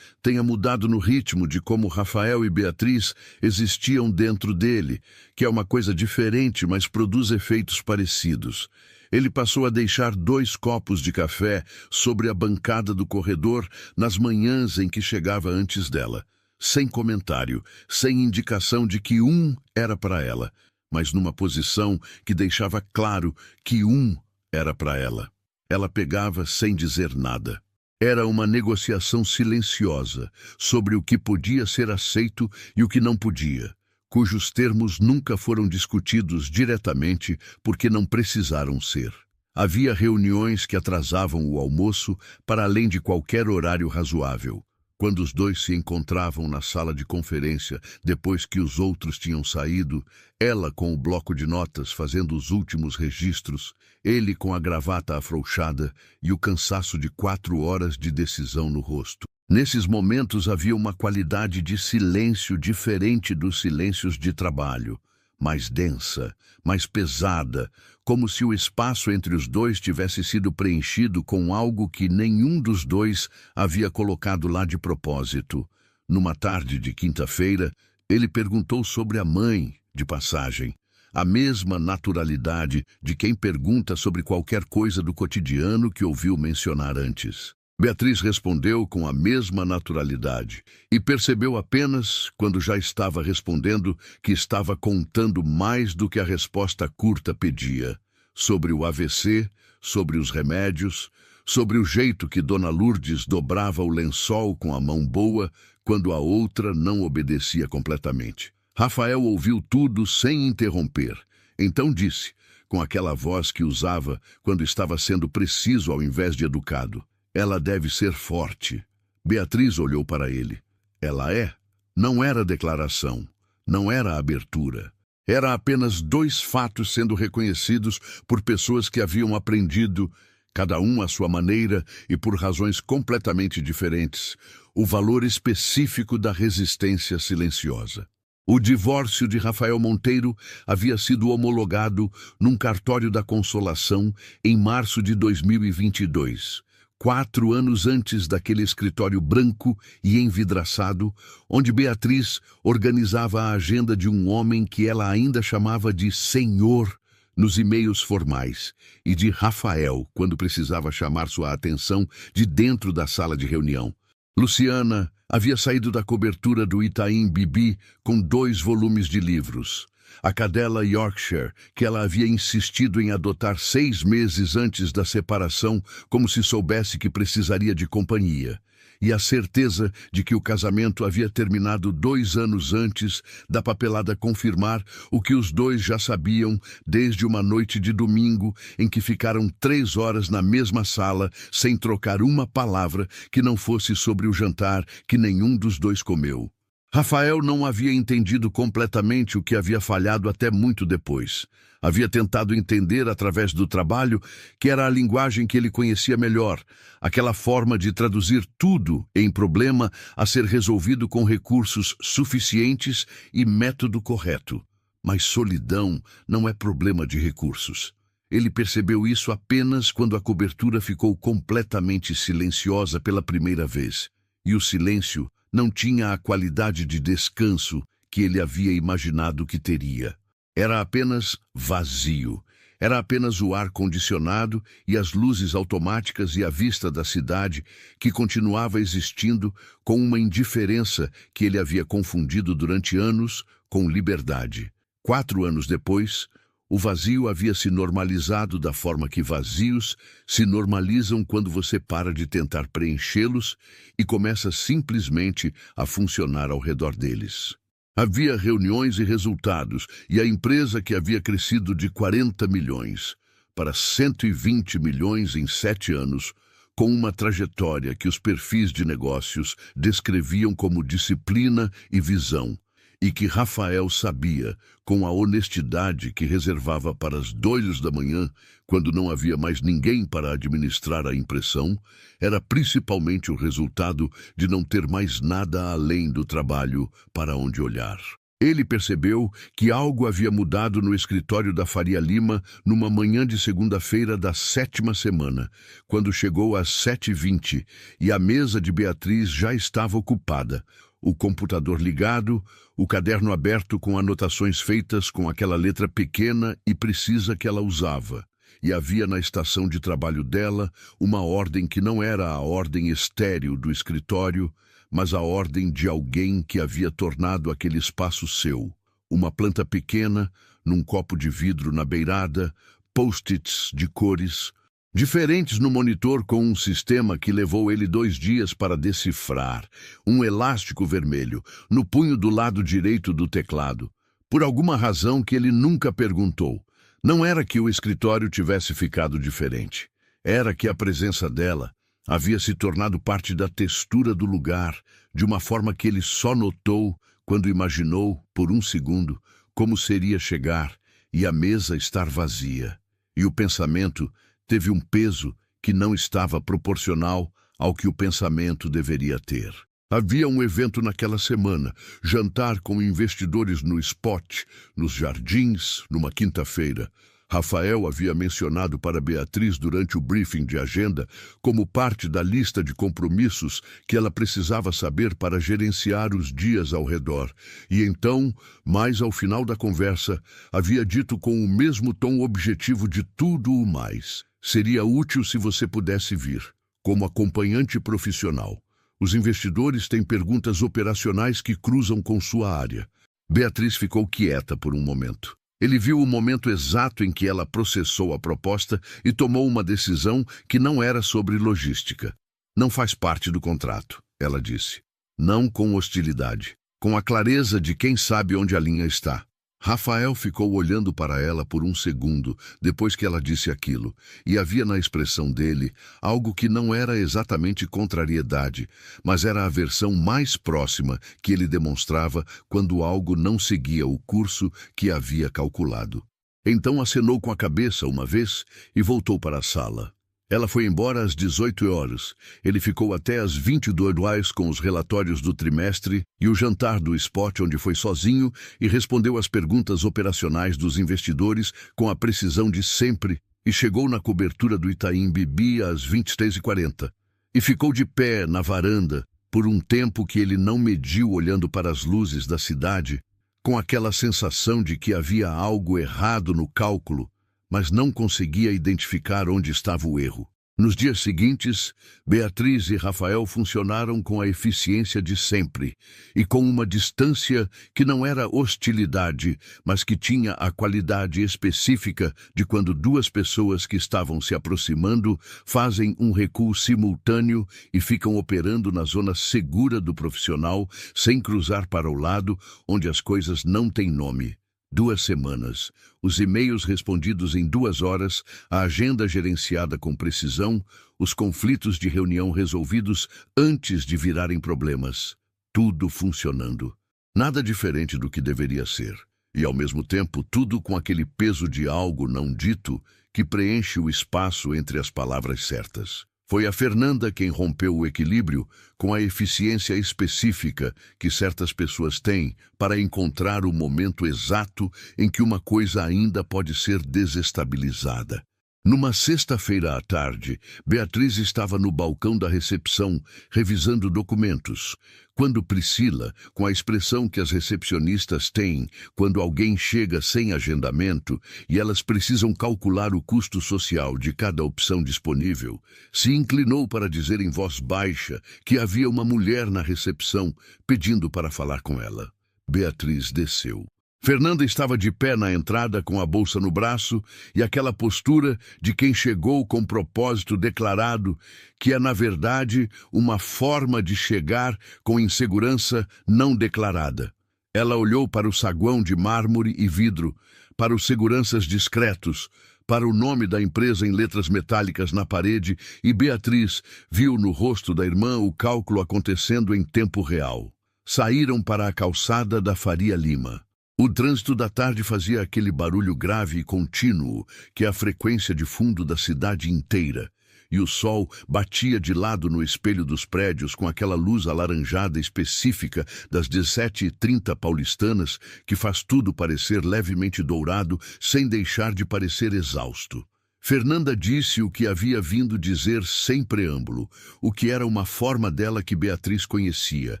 tenha mudado no ritmo de como Rafael e Beatriz existiam dentro dele, que é uma coisa diferente, mas produz efeitos parecidos. Ele passou a deixar 2 copos de café sobre a bancada do corredor nas manhãs em que chegava antes dela, sem comentário, sem indicação de que um era para ela, mas numa posição que deixava claro que um era para ela. Ela pegava sem dizer nada. Era uma negociação silenciosa sobre o que podia ser aceito e o que não podia, cujos termos nunca foram discutidos diretamente porque não precisaram ser. Havia reuniões que atrasavam o almoço para além de qualquer horário razoável. Quando os 2 se encontravam na sala de conferência, depois que os outros tinham saído, ela com o bloco de notas fazendo os últimos registros, ele com a gravata afrouxada e o cansaço de 4 horas de decisão no rosto. Nesses momentos havia uma qualidade de silêncio diferente dos silêncios de trabalho, mais densa, mais pesada, como se o espaço entre os 2 tivesse sido preenchido com algo que nenhum dos 2 havia colocado lá de propósito. Numa tarde de quinta-feira, ele perguntou sobre a mãe, de passagem, a mesma naturalidade de quem pergunta sobre qualquer coisa do cotidiano que ouviu mencionar antes. Beatriz respondeu com a mesma naturalidade e percebeu apenas, quando já estava respondendo, que estava contando mais do que a resposta curta pedia. Sobre o AVC, sobre os remédios, sobre o jeito que Dona Lourdes dobrava o lençol com a mão boa quando a outra não obedecia completamente. Rafael ouviu tudo sem interromper. Então disse, com aquela voz que usava quando estava sendo preciso ao invés de educado: "Ela deve ser forte." Beatriz olhou para ele. Ela é? Não era declaração, não era abertura. Era apenas 2 fatos sendo reconhecidos por pessoas que haviam aprendido, cada um à sua maneira e por razões completamente diferentes, o valor específico da resistência silenciosa. O divórcio de Rafael Monteiro havia sido homologado num cartório da Consolação em março de 2022. 4 anos antes daquele escritório branco e envidraçado, onde Beatriz organizava a agenda de um homem que ela ainda chamava de Senhor nos e-mails formais, e de Rafael quando precisava chamar sua atenção de dentro da sala de reunião. Luciana havia saído da cobertura do Itaim Bibi com 2 volumes de livros. A cadela Yorkshire, que ela havia insistido em adotar 6 meses antes da separação, como se soubesse que precisaria de companhia. E a certeza de que o casamento havia terminado 2 anos antes da papelada confirmar o que os 2 já sabiam desde uma noite de domingo em que ficaram 3 horas na mesma sala sem trocar uma palavra que não fosse sobre o jantar que nenhum dos 2 comeu. Rafael não havia entendido completamente o que havia falhado até muito depois. Havia tentado entender através do trabalho, que era a linguagem que ele conhecia melhor, aquela forma de traduzir tudo em problema a ser resolvido com recursos suficientes e método correto. Mas solidão não é problema de recursos. Ele percebeu isso apenas quando a cobertura ficou completamente silenciosa pela primeira vez. E o silêncio não tinha a qualidade de descanso que ele havia imaginado que teria. Era apenas vazio. Era apenas o ar-condicionado e as luzes automáticas e a vista da cidade que continuava existindo com uma indiferença que ele havia confundido durante anos com liberdade. 4 anos depois, o vazio havia se normalizado da forma que vazios se normalizam quando você para de tentar preenchê-los e começa simplesmente a funcionar ao redor deles. Havia reuniões e resultados, e a empresa que havia crescido de 40 milhões para 120 milhões em 7 anos com uma trajetória que os perfis de negócios descreviam como disciplina e visão, e que Rafael sabia, com a honestidade que reservava para as 2 da manhã, quando não havia mais ninguém para administrar a impressão, era principalmente o resultado de não ter mais nada além do trabalho para onde olhar. Ele percebeu que algo havia mudado no escritório da Faria Lima numa manhã de segunda-feira da 7ª semana, quando chegou às 7h20 e a mesa de Beatriz já estava ocupada, o computador ligado, o caderno aberto com anotações feitas com aquela letra pequena e precisa que ela usava. E havia na estação de trabalho dela uma ordem que não era a ordem estéril do escritório, mas a ordem de alguém que havia tornado aquele espaço seu. Uma planta pequena, num copo de vidro na beirada, post-its de cores, diferentes no monitor com um sistema que levou ele 2 dias para decifrar, um elástico vermelho, no punho do lado direito do teclado, por alguma razão que ele nunca perguntou. Não era que o escritório tivesse ficado diferente, era que a presença dela havia se tornado parte da textura do lugar, de uma forma que ele só notou quando imaginou, por um segundo, como seria chegar e a mesa estar vazia. E o pensamento teve um peso que não estava proporcional ao que o pensamento deveria ter. Havia um evento naquela semana, jantar com investidores no Spot, nos Jardins, numa quinta-feira. Rafael havia mencionado para Beatriz durante o briefing de agenda como parte da lista de compromissos que ela precisava saber para gerenciar os dias ao redor. E então, mais ao final da conversa, havia dito com o mesmo tom objetivo de tudo o mais: seria útil se você pudesse vir, como acompanhante profissional. Os investidores têm perguntas operacionais que cruzam com sua área. Beatriz ficou quieta por um momento. Ele viu o momento exato em que ela processou a proposta e tomou uma decisão que não era sobre logística. Não faz parte do contrato, ela disse. Não com hostilidade, com a clareza de quem sabe onde a linha está. Rafael ficou olhando para ela por um segundo depois que ela disse aquilo, e havia na expressão dele algo que não era exatamente contrariedade, mas era a versão mais próxima que ele demonstrava quando algo não seguia o curso que havia calculado. Então acenou com a cabeça uma vez e voltou para a sala. Ela foi embora às 18 horas. Ele ficou até às 22 com os relatórios do trimestre e o jantar do Spot, onde foi sozinho e respondeu às perguntas operacionais dos investidores com a precisão de sempre, e chegou na cobertura do Itaim Bibi às 23h40. E ficou de pé na varanda por um tempo que ele não mediu olhando para as luzes da cidade, com aquela sensação de que havia algo errado no cálculo, mas não conseguia identificar onde estava o erro. Nos dias seguintes, Beatriz e Rafael funcionaram com a eficiência de sempre e com uma distância que não era hostilidade, mas que tinha a qualidade específica de quando 2 pessoas que estavam se aproximando fazem um recuo simultâneo e ficam operando na zona segura do profissional sem cruzar para o lado onde as coisas não têm nome. 2 semanas, os e-mails respondidos em 2 horas, a agenda gerenciada com precisão, os conflitos de reunião resolvidos antes de virarem problemas. Tudo funcionando. Nada diferente do que deveria ser. E, ao mesmo tempo, tudo com aquele peso de algo não dito que preenche o espaço entre as palavras certas. Foi a Fernanda quem rompeu o equilíbrio com a eficiência específica que certas pessoas têm para encontrar o momento exato em que uma coisa ainda pode ser desestabilizada. Numa sexta-feira à tarde, Beatriz estava no balcão da recepção, revisando documentos, quando Priscila, com a expressão que as recepcionistas têm quando alguém chega sem agendamento e elas precisam calcular o custo social de cada opção disponível, se inclinou para dizer em voz baixa que havia uma mulher na recepção pedindo para falar com ela. Beatriz desceu. Fernanda estava de pé na entrada com a bolsa no braço e aquela postura de quem chegou com propósito declarado, que é, na verdade, uma forma de chegar com insegurança não declarada. Ela olhou para o saguão de mármore e vidro, para os seguranças discretos, para o nome da empresa em letras metálicas na parede e Beatriz viu no rosto da irmã o cálculo acontecendo em tempo real. Saíram para a calçada da Faria Lima. O trânsito da tarde fazia aquele barulho grave e contínuo que é a frequência de fundo da cidade inteira. E o sol batia de lado no espelho dos prédios com aquela luz alaranjada específica das 17h30 paulistanas que faz tudo parecer levemente dourado sem deixar de parecer exausto. Fernanda disse o que havia vindo dizer sem preâmbulo, o que era uma forma dela que Beatriz conhecia.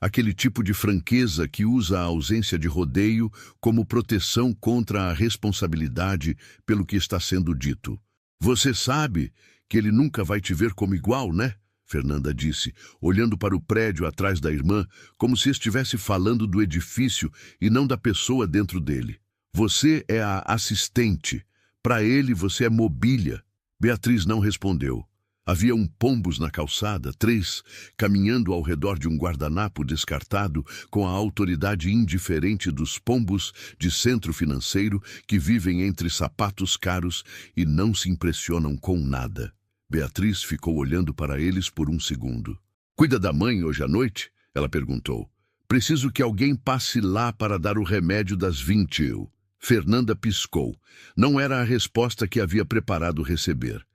Aquele tipo de franqueza que usa a ausência de rodeio como proteção contra a responsabilidade pelo que está sendo dito. Você sabe que ele nunca vai te ver como igual, né? Fernanda disse, olhando para o prédio atrás da irmã, como se estivesse falando do edifício e não da pessoa dentro dele. Você é a assistente. Para ele, você é mobília. Beatriz não respondeu. Havia pombos na calçada, 3, caminhando ao redor de um guardanapo descartado com a autoridade indiferente dos pombos de centro financeiro que vivem entre sapatos caros e não se impressionam com nada. Beatriz ficou olhando para eles por um segundo. Cuida da mãe hoje à noite? Ela perguntou. Preciso que alguém passe lá para dar o remédio das 20. Fernanda piscou. Não era a resposta que havia preparado receber.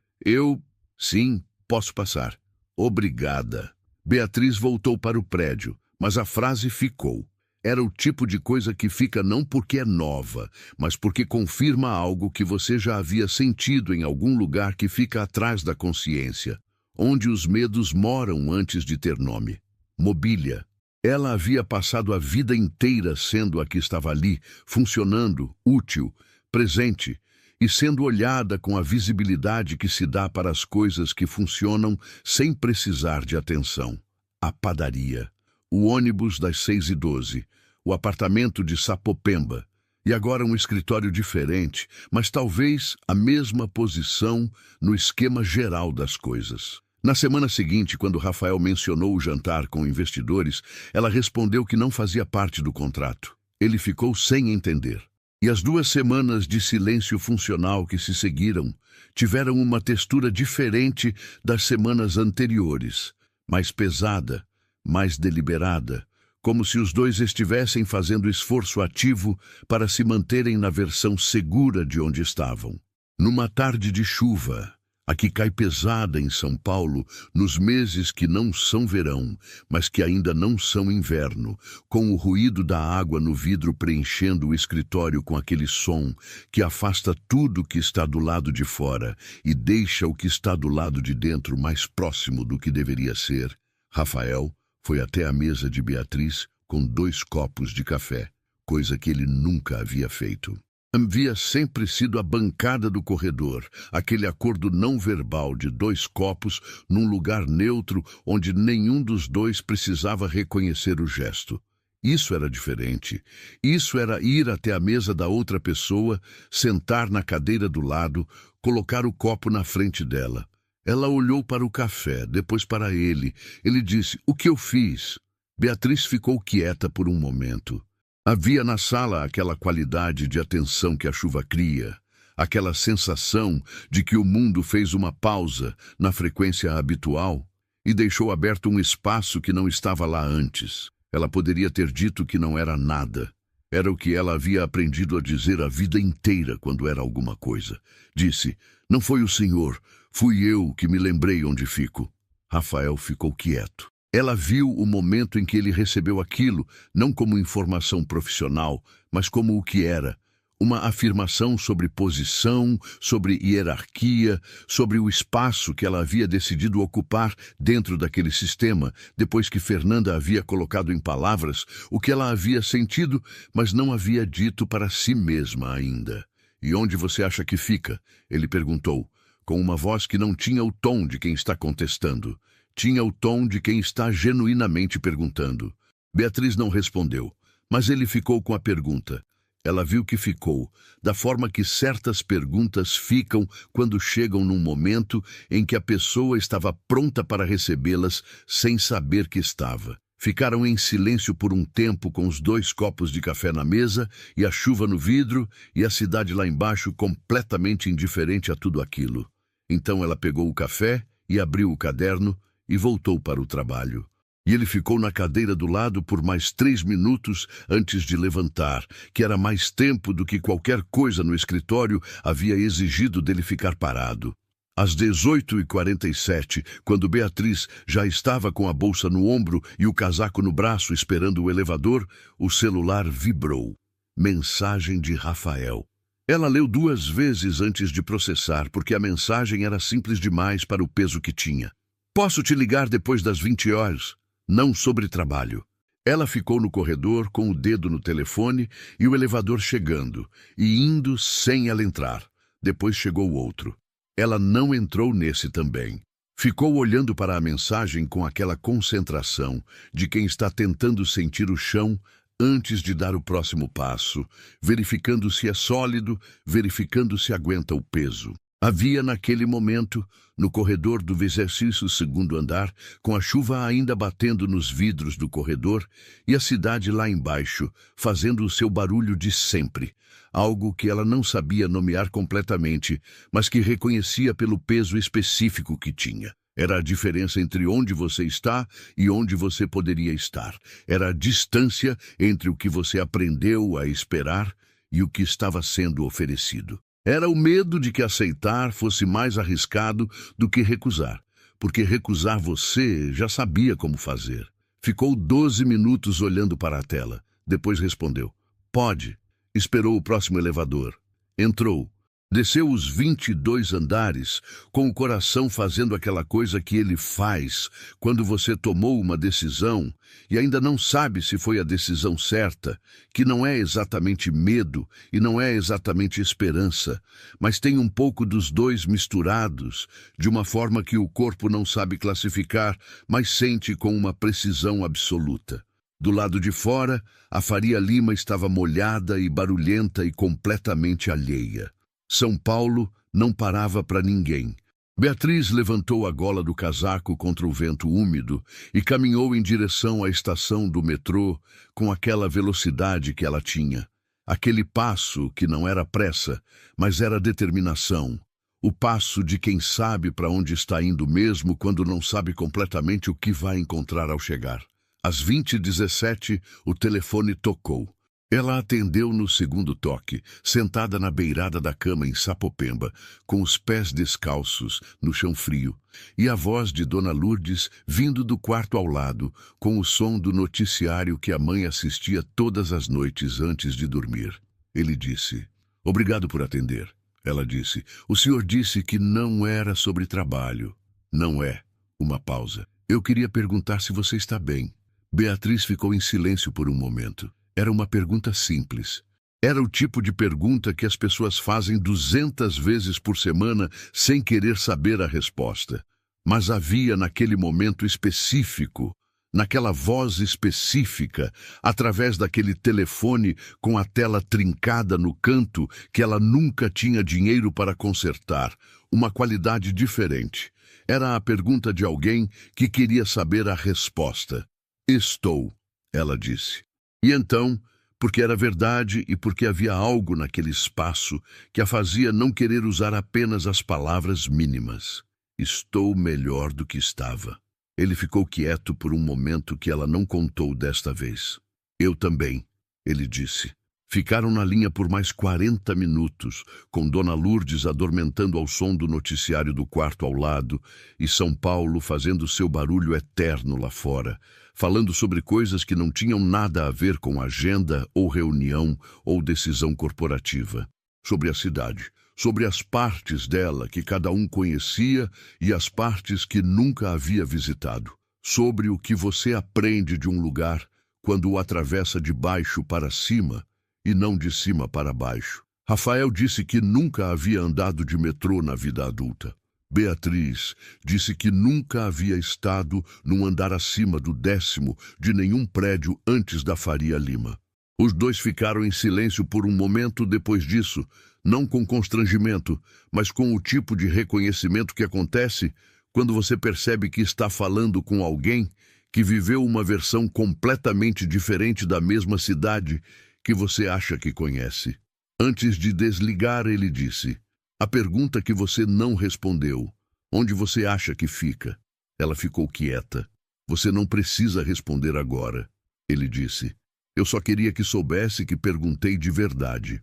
Sim, posso passar. Obrigada. Beatriz voltou para o prédio, mas a frase ficou. Era o tipo de coisa que fica não porque é nova, mas porque confirma algo que você já havia sentido em algum lugar que fica atrás da consciência, onde os medos moram antes de ter nome. Mobília. Ela havia passado a vida inteira sendo a que estava ali, funcionando, útil, presente, e sendo olhada com a visibilidade que se dá para as coisas que funcionam sem precisar de atenção. A padaria, o ônibus das 6h12, o apartamento de Sapopemba, e agora um escritório diferente, mas talvez a mesma posição no esquema geral das coisas. Na semana seguinte, quando Rafael mencionou o jantar com investidores, ela respondeu que não fazia parte do contrato. Ele ficou sem entender. E as 2 semanas de silêncio funcional que se seguiram tiveram uma textura diferente das semanas anteriores, mais pesada, mais deliberada, como se os dois estivessem fazendo esforço ativo para se manterem na versão segura de onde estavam. Numa tarde de chuva, a que cai pesada em São Paulo, nos meses que não são verão, mas que ainda não são inverno, com o ruído da água no vidro preenchendo o escritório com aquele som que afasta tudo que está do lado de fora e deixa o que está do lado de dentro mais próximo do que deveria ser, Rafael foi até a mesa de Beatriz com 2 copos de café, coisa que ele nunca havia feito. Havia sempre sido a bancada do corredor, aquele acordo não verbal de 2 copos num lugar neutro onde nenhum dos dois precisava reconhecer o gesto. Isso era diferente. Isso era ir até a mesa da outra pessoa, sentar na cadeira do lado, colocar o copo na frente dela. Ela olhou para o café, depois para ele. Ele disse, "O que eu fiz?" Beatriz ficou quieta por um momento. Havia na sala aquela qualidade de atenção que a chuva cria, aquela sensação de que o mundo fez uma pausa na frequência habitual e deixou aberto um espaço que não estava lá antes. Ela poderia ter dito que não era nada. Era o que ela havia aprendido a dizer a vida inteira quando era alguma coisa. Disse, "Não foi o senhor, fui eu que me lembrei onde fico." Rafael ficou quieto. Ela viu o momento em que ele recebeu aquilo, não como informação profissional, mas como o que era. Uma afirmação sobre posição, sobre hierarquia, sobre o espaço que ela havia decidido ocupar dentro daquele sistema, depois que Fernanda havia colocado em palavras o que ela havia sentido, mas não havia dito para si mesma ainda. "E onde você acha que fica?" ele perguntou, com uma voz que não tinha o tom de quem está contestando. Tinha o tom de quem está genuinamente perguntando. Beatriz não respondeu, mas ele ficou com a pergunta. Ela viu que ficou, da forma que certas perguntas ficam quando chegam num momento em que a pessoa estava pronta para recebê-las sem saber que estava. Ficaram em silêncio por um tempo com os 2 copos de café na mesa e a chuva no vidro e a cidade lá embaixo completamente indiferente a tudo aquilo. Então ela pegou o café e abriu o caderno e voltou para o trabalho. E ele ficou na cadeira do lado por mais 3 minutos antes de levantar, que era mais tempo do que qualquer coisa no escritório havia exigido dele ficar parado. Às 18h47, quando Beatriz já estava com a bolsa no ombro e o casaco no braço esperando o elevador, o celular vibrou. Mensagem de Rafael. Ela leu 2 vezes antes de processar, porque a mensagem era simples demais para o peso que tinha. Posso te ligar depois das 20 horas? Não sobre trabalho. Ela ficou no corredor com o dedo no telefone e o elevador chegando, e indo sem ela entrar. Depois chegou outro. Ela não entrou nesse também. Ficou olhando para a mensagem com aquela concentração de quem está tentando sentir o chão antes de dar o próximo passo, verificando se é sólido, verificando se aguenta o peso. Havia naquele momento, no corredor do 22º andar, com a chuva ainda batendo nos vidros do corredor e a cidade lá embaixo, fazendo o seu barulho de sempre, algo que ela não sabia nomear completamente, mas que reconhecia pelo peso específico que tinha. Era a diferença entre onde você está e onde você poderia estar. Era a distância entre o que você aprendeu a esperar e o que estava sendo oferecido. Era o medo de que aceitar fosse mais arriscado do que recusar, porque recusar você já sabia como fazer. Ficou 12 minutos olhando para a tela. Depois respondeu: pode. Esperou o próximo elevador. Entrou. Desceu os 22 andares, com o coração fazendo aquela coisa que ele faz quando você tomou uma decisão e ainda não sabe se foi a decisão certa, que não é exatamente medo e não é exatamente esperança, mas tem um pouco dos dois misturados, de uma forma que o corpo não sabe classificar, mas sente com uma precisão absoluta. Do lado de fora, a Faria Lima estava molhada e barulhenta e completamente alheia. São Paulo não parava para ninguém. Beatriz levantou a gola do casaco contra o vento úmido e caminhou em direção à estação do metrô com aquela velocidade que ela tinha. Aquele passo que não era pressa, mas era determinação. O passo de quem sabe para onde está indo mesmo quando não sabe completamente o que vai encontrar ao chegar. Às 20h17, o telefone tocou. Ela atendeu no segundo toque, sentada na beirada da cama em Sapopemba, com os pés descalços, no chão frio, e a voz de Dona Lourdes vindo do quarto ao lado, com o som do noticiário que a mãe assistia todas as noites antes de dormir. Ele disse: obrigado por atender. Ela disse: o senhor disse que não era sobre trabalho. Não é. Uma pausa. Eu queria perguntar se você está bem. Beatriz ficou em silêncio por um momento. Era uma pergunta simples. Era o tipo de pergunta que as pessoas fazem 200 vezes por semana sem querer saber a resposta. Mas havia naquele momento específico, naquela voz específica, através daquele telefone com a tela trincada no canto que ela nunca tinha dinheiro para consertar, uma qualidade diferente. Era a pergunta de alguém que queria saber a resposta. Estou, ela disse. E então, porque era verdade e porque havia algo naquele espaço que a fazia não querer usar apenas as palavras mínimas. Estou melhor do que estava. Ele ficou quieto por um momento que ela não contou desta vez. Eu também, ele disse. Ficaram na linha por mais 40 minutos, com Dona Lourdes adormentando ao som do noticiário do quarto ao lado e São Paulo fazendo seu barulho eterno lá fora, falando sobre coisas que não tinham nada a ver com agenda ou reunião ou decisão corporativa. Sobre a cidade, sobre as partes dela que cada um conhecia e as partes que nunca havia visitado. Sobre o que você aprende de um lugar quando o atravessa de baixo para cima e não de cima para baixo. Rafael disse que nunca havia andado de metrô na vida adulta. Beatriz disse que nunca havia estado num andar acima do 10º de nenhum prédio antes da Faria Lima. Os dois ficaram em silêncio por um momento depois disso, não com constrangimento, mas com o tipo de reconhecimento que acontece quando você percebe que está falando com alguém que viveu uma versão completamente diferente da mesma cidade que você acha que conhece. Antes de desligar, ele disse: "A pergunta que você não respondeu, onde você acha que fica?" Ela ficou quieta. "Você não precisa responder agora", ele disse. "Eu só queria que soubesse que perguntei de verdade."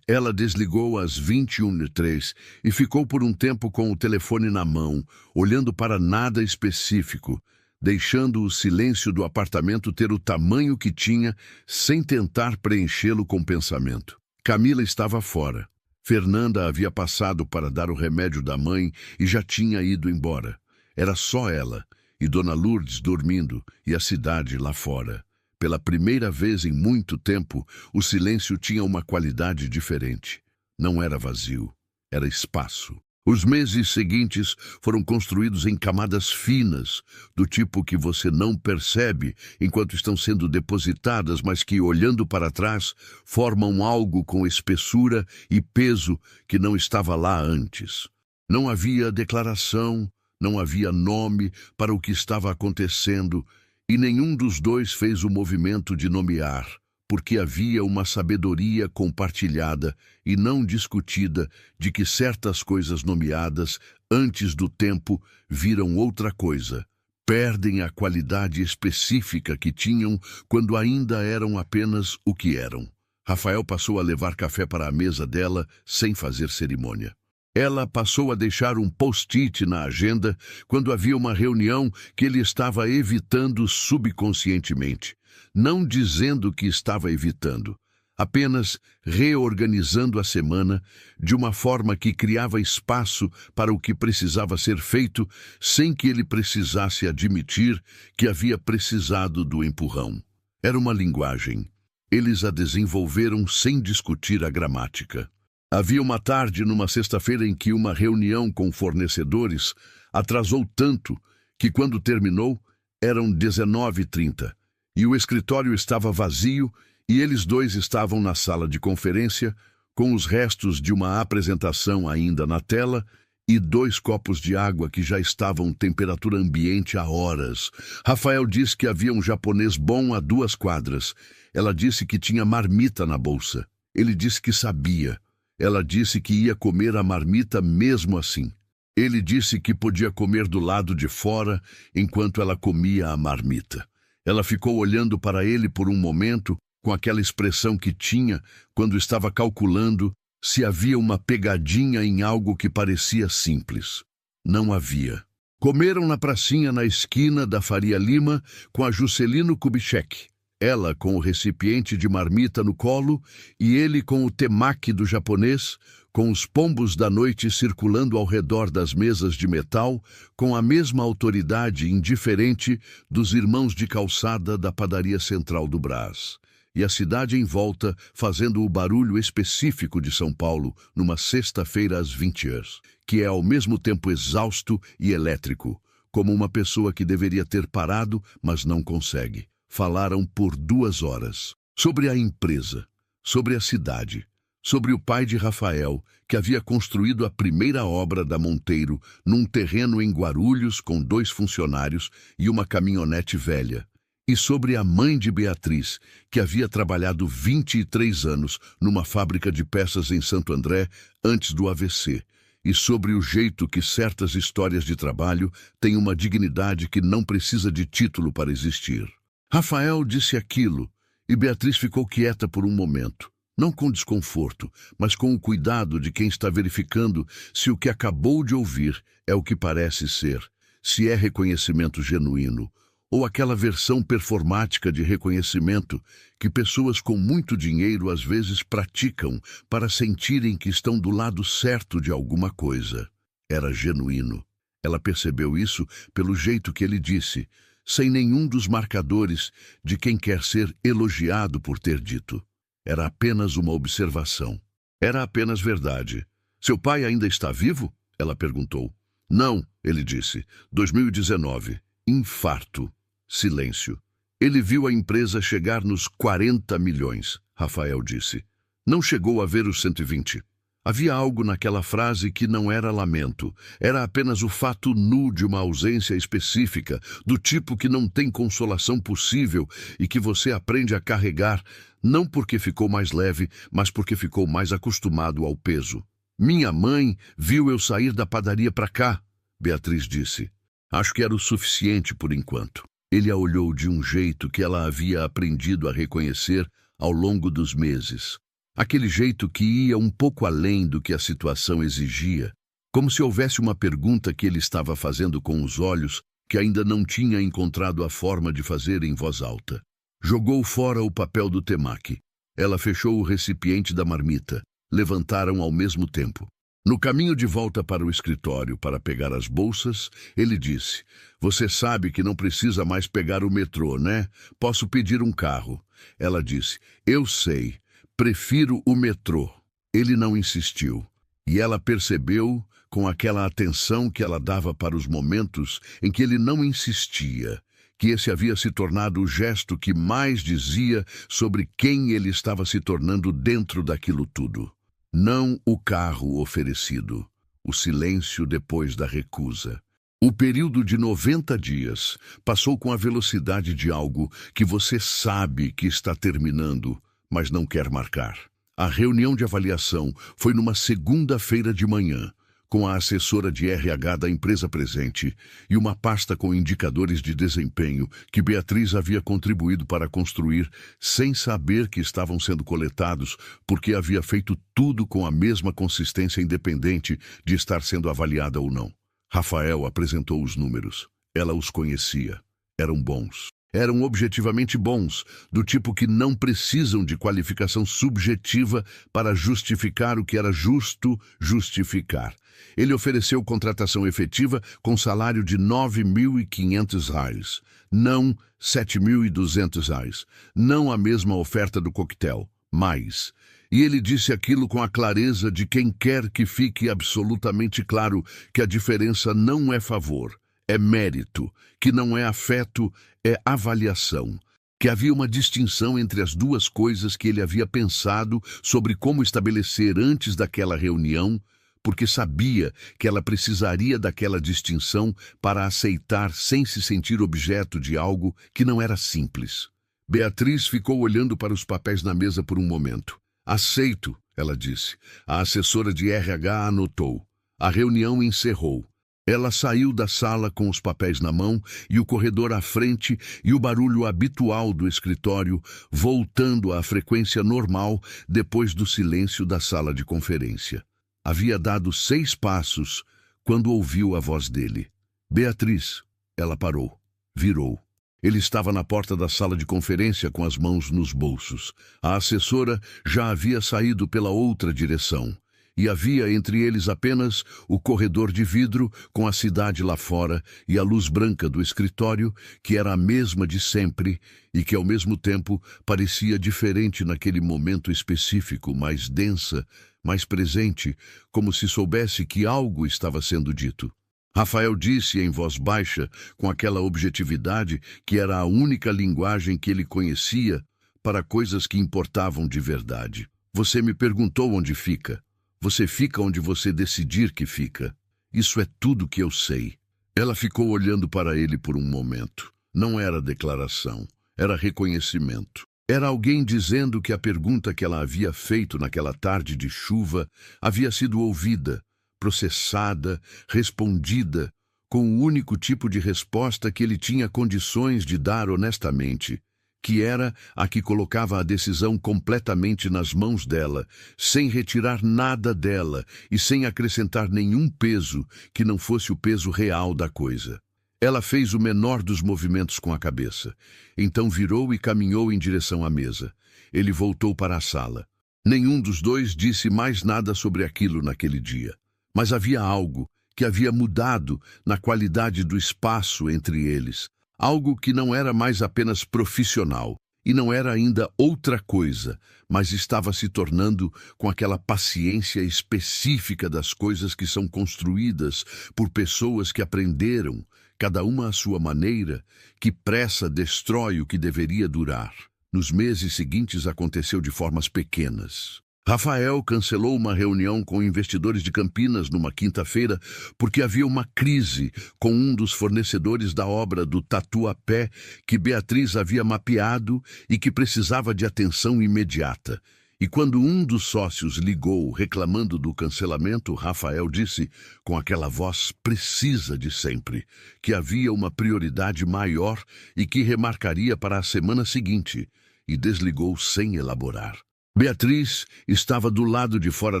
Ela desligou às 21h03 e ficou por um tempo com o telefone na mão, olhando para nada específico, deixando o silêncio do apartamento ter o tamanho que tinha, sem tentar preenchê-lo com pensamento. Camila estava fora. Fernanda havia passado para dar o remédio da mãe e já tinha ido embora. Era só ela, e Dona Lourdes dormindo, e a cidade lá fora. Pela primeira vez em muito tempo, o silêncio tinha uma qualidade diferente. Não era vazio, era espaço. Os meses seguintes foram construídos em camadas finas, do tipo que você não percebe enquanto estão sendo depositadas, mas que, olhando para trás, formam algo com espessura e peso que não estava lá antes. Não havia declaração, não havia nome para o que estava acontecendo, e nenhum dos dois fez o movimento de nomear, porque havia uma sabedoria compartilhada e não discutida de que certas coisas nomeadas antes do tempo viram outra coisa, perdem a qualidade específica que tinham quando ainda eram apenas o que eram. Rafael passou a levar café para a mesa dela sem fazer cerimônia. Ela passou a deixar um post-it na agenda quando havia uma reunião que ele estava evitando subconscientemente, não dizendo que estava evitando, apenas reorganizando a semana de uma forma que criava espaço para o que precisava ser feito sem que ele precisasse admitir que havia precisado do empurrão. Era uma linguagem. Eles a desenvolveram sem discutir a gramática. Havia uma tarde numa sexta-feira em que uma reunião com fornecedores atrasou tanto que, quando terminou, eram 19h30 e o escritório estava vazio e eles dois estavam na sala de conferência com os restos de uma apresentação ainda na tela e 2 copos de água que já estavam temperatura ambiente há horas. Rafael disse que havia um japonês bom a 2 quadras. Ela disse que tinha marmita na bolsa. Ele disse que sabia. Ela disse que ia comer a marmita mesmo assim. Ele disse que podia comer do lado de fora enquanto ela comia a marmita. Ela ficou olhando para ele por um momento, com aquela expressão que tinha quando estava calculando se havia uma pegadinha em algo que parecia simples. Não havia. Comeram na pracinha na esquina da Faria Lima com a Juscelino Kubitschek. Ela com o recipiente de marmita no colo e ele com o temaki do japonês, com os pombos da noite circulando ao redor das mesas de metal, com a mesma autoridade indiferente dos irmãos de calçada da padaria central do Brás. E a cidade em volta fazendo o barulho específico de São Paulo numa sexta-feira às 20h, que é ao mesmo tempo exausto e elétrico, como uma pessoa que deveria ter parado, mas não consegue. Falaram por 2 horas sobre a empresa, sobre a cidade, sobre o pai de Rafael, que havia construído a primeira obra da Monteiro num terreno em Guarulhos com 2 funcionários e uma caminhonete velha, e sobre a mãe de Beatriz, que havia trabalhado 23 anos numa fábrica de peças em Santo André antes do AVC, e sobre o jeito que certas histórias de trabalho têm uma dignidade que não precisa de título para existir. Rafael disse aquilo, e Beatriz ficou quieta por um momento, não com desconforto, mas com o cuidado de quem está verificando se o que acabou de ouvir é o que parece ser, se é reconhecimento genuíno, ou aquela versão performática de reconhecimento que pessoas com muito dinheiro às vezes praticam para sentirem que estão do lado certo de alguma coisa. Era genuíno. Ela percebeu isso pelo jeito que ele disse, sem nenhum dos marcadores de quem quer ser elogiado por ter dito. Era apenas uma observação. Era apenas verdade. Seu pai ainda está vivo? Ela perguntou. Não, ele disse. 2019. Infarto. Silêncio. Ele viu a empresa chegar nos 40 milhões, Rafael disse. Não chegou a ver os 120. Havia algo naquela frase que não era lamento, era apenas o fato nu de uma ausência específica, do tipo que não tem consolação possível e que você aprende a carregar, não porque ficou mais leve, mas porque ficou mais acostumado ao peso. Minha mãe viu eu sair da padaria para cá, Beatriz disse. Acho que era o suficiente por enquanto. Ele a olhou de um jeito que ela havia aprendido a reconhecer ao longo dos meses. Aquele jeito que ia um pouco além do que a situação exigia, como se houvesse uma pergunta que ele estava fazendo com os olhos que ainda não tinha encontrado a forma de fazer em voz alta. Jogou fora o papel do temaki. Ela fechou o recipiente da marmita. Levantaram ao mesmo tempo. No caminho de volta para o escritório para pegar as bolsas, ele disse: "Você sabe que não precisa mais pegar o metrô, né? Posso pedir um carro." Ela disse: "Eu sei. Prefiro o metrô." Ele não insistiu. E ela percebeu, com aquela atenção que ela dava para os momentos em que ele não insistia, que esse havia se tornado o gesto que mais dizia sobre quem ele estava se tornando dentro daquilo tudo. Não o carro oferecido, o silêncio depois da recusa. O período de 90 dias passou com a velocidade de algo que você sabe que está terminando, mas não quer marcar. A reunião de avaliação foi numa segunda-feira de manhã, com a assessora de RH da empresa presente e uma pasta com indicadores de desempenho que Beatriz havia contribuído para construir sem saber que estavam sendo coletados, porque havia feito tudo com a mesma consistência independente de estar sendo avaliada ou não. Rafael apresentou os números. Ela os conhecia. Eram bons. Eram objetivamente bons, do tipo que não precisam de qualificação subjetiva para justificar o que era justo justificar. Ele ofereceu contratação efetiva com salário de R$ 9.500, não R$ 7.200, não a mesma oferta do coquetel, mais. E ele disse aquilo com a clareza de quem quer que fique absolutamente claro que a diferença não é favor, é mérito, que não é afeto, é avaliação, que havia uma distinção entre as duas coisas que ele havia pensado sobre como estabelecer antes daquela reunião, porque sabia que ela precisaria daquela distinção para aceitar sem se sentir objeto de algo que não era simples. Beatriz ficou olhando para os papéis na mesa por um momento. "Aceito", ela disse. A assessora de RH anotou. A reunião encerrou. Ela saiu da sala com os papéis na mão e o corredor à frente e o barulho habitual do escritório voltando à frequência normal depois do silêncio da sala de conferência. Havia dado 6 passos quando ouviu a voz dele. "Beatriz." Ela parou. Virou. Ele estava na porta da sala de conferência com as mãos nos bolsos. A assessora já havia saído pela outra direção. E havia entre eles apenas o corredor de vidro com a cidade lá fora e a luz branca do escritório, que era a mesma de sempre e que ao mesmo tempo parecia diferente naquele momento específico, mais densa, mais presente, como se soubesse que algo estava sendo dito. Rafael disse em voz baixa, com aquela objetividade que era a única linguagem que ele conhecia para coisas que importavam de verdade: "Você me perguntou onde fica. Você fica onde você decidir que fica. Isso é tudo que eu sei." Ela ficou olhando para ele por um momento. Não era declaração, era reconhecimento. Era alguém dizendo que a pergunta que ela havia feito naquela tarde de chuva havia sido ouvida, processada, respondida, com o único tipo de resposta que ele tinha condições de dar honestamente, que era a que colocava a decisão completamente nas mãos dela, sem retirar nada dela e sem acrescentar nenhum peso que não fosse o peso real da coisa. Ela fez o menor dos movimentos com a cabeça. Então virou e caminhou em direção à mesa. Ele voltou para a sala. Nenhum dos dois disse mais nada sobre aquilo naquele dia. Mas havia algo que havia mudado na qualidade do espaço entre eles. Algo que não era mais apenas profissional, e não era ainda outra coisa, mas estava se tornando com aquela paciência específica das coisas que são construídas por pessoas que aprenderam, cada uma à sua maneira, que pressa destrói o que deveria durar. Nos meses seguintes aconteceu de formas pequenas. Rafael cancelou uma reunião com investidores de Campinas numa quinta-feira porque havia uma crise com um dos fornecedores da obra do Tatuapé que Beatriz havia mapeado e que precisava de atenção imediata. E quando um dos sócios ligou reclamando do cancelamento, Rafael disse, com aquela voz precisa de sempre, que havia uma prioridade maior e que remarcaria para a semana seguinte, e desligou sem elaborar. Beatriz estava do lado de fora